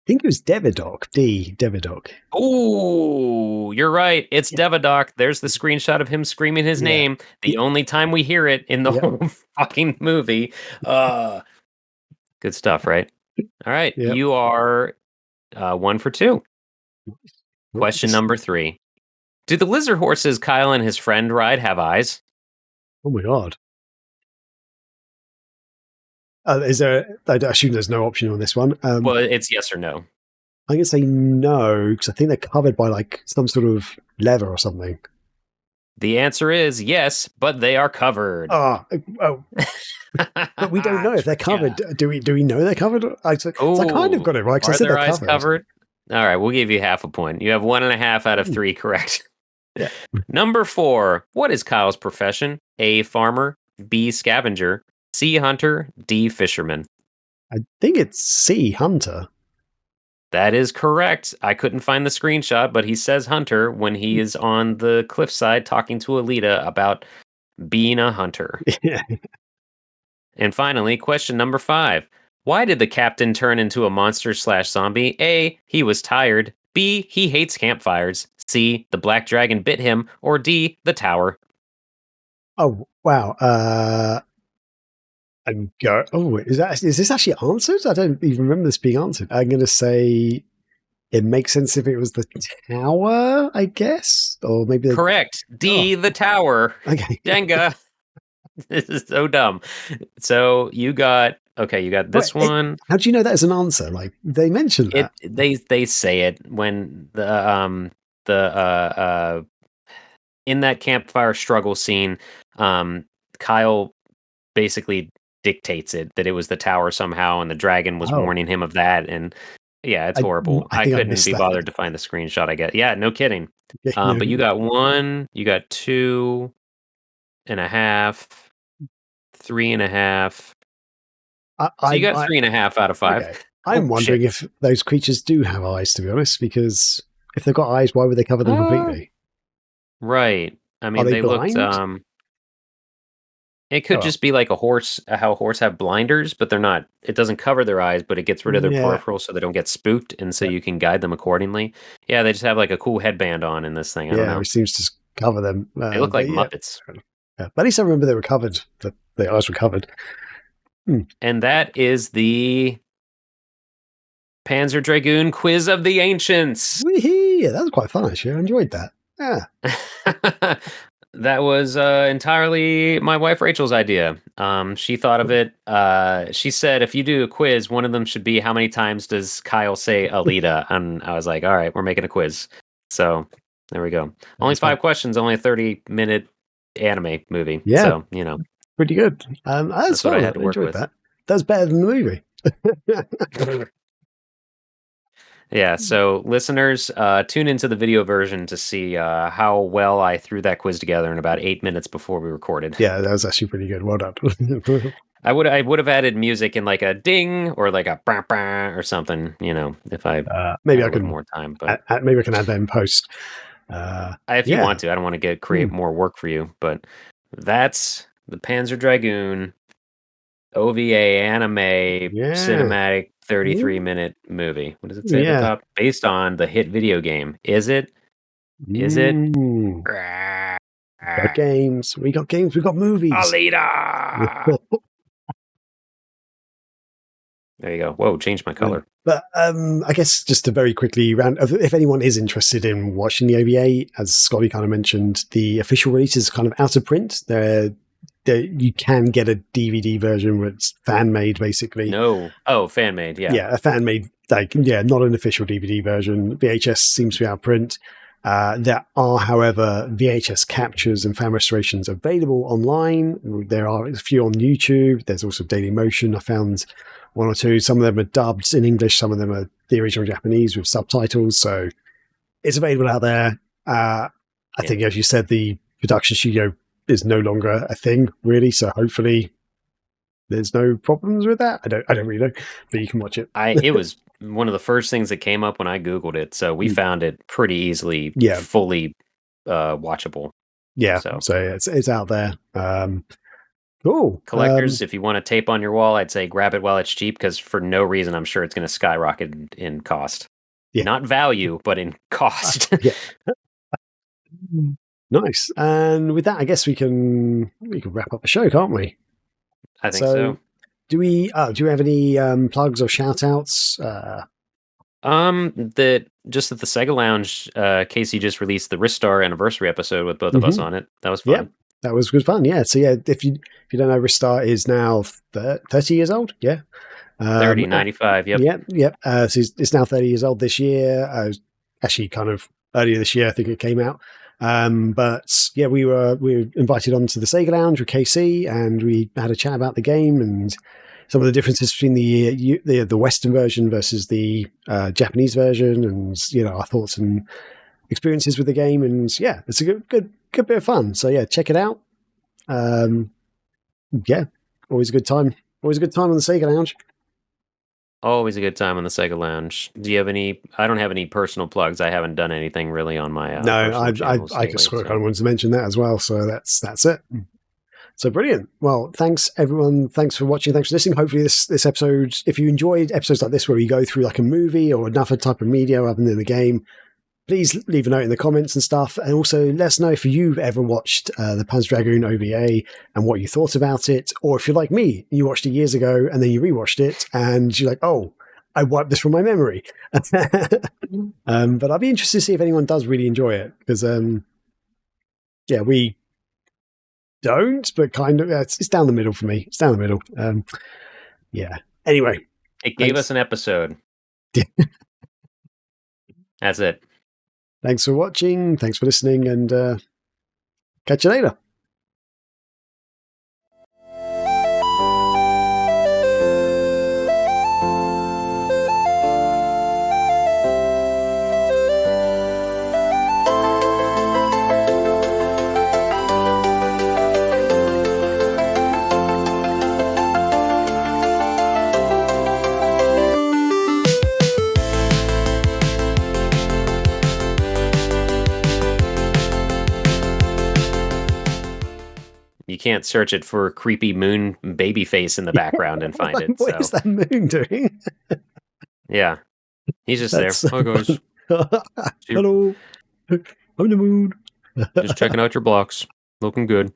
think it was Devidoc. D. Devidoc. Oh, you're right. It's Yeah. Devadoc. There's the screenshot of him screaming his Yeah. name. The only time we hear it in the Yep. whole fucking movie. Good stuff, right? All right. Yep. You are 1 for 2. Question Nice. number 3. Do the lizard horses Kyle and his friend ride have eyes? Oh my god. Is there? I assume there's no option on this one. Well, it's yes or no. I'm gonna say no because I think they're covered by like some sort of leather or something. The answer is yes, but they are covered. Oh, but we don't know if they're covered. Yeah. Do we know they're covered? So I kind of got it right because I Are said their they're eyes covered. All right, we'll give you half a point. You have 1.5 out of 3 correct. Yeah. Number 4. What is Kyle's profession? A, farmer, B, scavenger, C, hunter, D, fisherman. I think it's C Hunter. That is correct. I couldn't find the screenshot, but he says hunter when he is on the cliffside talking to Alita about being a hunter. Yeah. And finally, question number 5. Why did the captain turn into a monster/zombie? A, he was tired. B, he hates campfires. C, the black dragon bit him. Or D, the tower. Oh wow. is this actually answered? I don't even remember this being answered. I'm gonna say it makes sense if it was the tower, I guess, or maybe Correct. D, the tower. Okay. Jenga. This is so dumb. So you got this one. How do you know that is an answer? Like they mentioned that. They say it when the in that campfire struggle scene, Kyle basically dictates that it was the tower somehow, and the dragon was Oh. warning him of that. And yeah, it's horrible. I think I couldn't missed be that. bothered to find the screenshot. I guess. Yeah, no kidding. Yeah, But you got 1, you got 2.5, 3.5. So you got 3.5 out of 5. Okay. I'm wondering if those creatures do have eyes, to be honest, because if they've got eyes, why would they cover them completely? Right. I mean, they they looked. blind? It could just be like a horse, how a horse have blinders, but they're not. It doesn't cover their eyes, but it gets rid of their peripheral so they don't get spooked, and so you can guide them accordingly. Yeah, they just have like a cool headband on in this thing. I don't know. Which seems to cover them. They look like Muppets. Yeah. But at least I remember they were covered. That the eyes were covered. And that is the Panzer Dragoon Quiz of the Ancients. Wee-hee! Yeah, that was quite fun, actually. I enjoyed that. Yeah. That was entirely my wife Rachel's idea. She thought of it. She said, if you do a quiz, one of them should be how many times does Kyle say Alita? And I was like, all right, we're making a quiz. So there we go. Only 5 questions, only a 30-minute anime movie. Yeah. So, you know. Pretty good. That's what fun. I had to work with. That. That's better than the movie. Yeah, so listeners, tune into the video version to see how well I threw that quiz together in about 8 minutes before we recorded. Yeah, that was actually pretty good. Well done. I would have added music in like a ding or like a bah, bah, or something, you know, if I maybe had I can more time. But maybe I can add that in post. if you want to, I don't want to create more work for you, but That's the Panzer Dragoon OVA anime cinematic 33-minute movie. What does it say at the top? Based on the hit video game. Is it? Is it? We got games. We got games. We got movies. Alita! There you go. Whoa, changed my color. But I guess just to very quickly round, if anyone is interested in watching the OVA, as Scotty kind of mentioned, the official release is kind of out of print. You can get a DVD version where it's fan made, basically. No. Oh, fan made, yeah. Yeah, a fan made, not an official DVD version. VHS seems to be out of print. There are, however, VHS captures and fan restorations available online. There are a few on YouTube. There's also Dailymotion. I found one or two. Some of them are dubbed in English. Some of them are the original Japanese with subtitles. So it's available out there. I think, as you said, the production studio is no longer a thing, really. So hopefully there's no problems with that. I don't really know, but you can watch it. It was one of the first things that came up when I Googled it. So we found it pretty easily, fully watchable. Yeah. So it's out there. Cool. Collectors, if you want a tape on your wall, I'd say grab it while it's cheap, because for no reason, I'm sure it's going to skyrocket in cost. Yeah. Not value, but in cost. Nice. And with that, I guess we can wrap up the show, can't we? I think so. Do we have any plugs or shout outs? That the SEGA Lounge, Casey just released the Ristar anniversary episode with both of us on it. That was fun. Yeah, that was good fun. Yeah. So if you don't know, Ristar is now 30 years old. Yeah. 30, 95. Yep. Yep. So it's now 30 years old this year. Actually, kind of earlier this year, I think it came out. But yeah, we were invited onto the SEGA Lounge with KC, and we had a chat about the game and some of the differences between the Western version versus the Japanese version, and our thoughts and experiences with the game. And yeah, it's a good bit of fun. So yeah, check it out. Yeah, always a good time. Always a good time on the SEGA Lounge. Always a good time on the SEGA Lounge. Do you have any? I don't have any personal plugs. I haven't done anything really on my. No, I just kind of wanted to mention that as well. So that's it. So brilliant. Well, thanks everyone. Thanks for watching. Thanks for listening. Hopefully this episode, if you enjoyed episodes like this where we go through like a movie or another type of media other than the game, please leave a note in the comments and stuff. And also let us know if you've ever watched the Panzer Dragoon OVA and what you thought about it. Or if you're like me, you watched it years ago and then you rewatched it and you're like, oh, I wiped this from my memory. But I'd be interested to see if anyone does really enjoy it. Because, we don't, but kind of, it's down the middle for me. It's down the middle. Yeah. Anyway. It gave us an episode. That's it. Thanks for watching. Thanks for listening, and catch you later. You can't search it for creepy moon baby face in the background and find it. What is that moon doing? Yeah. He's just there. Hi, guys. Hello. I'm the moon. Just checking out your blocks. Looking good.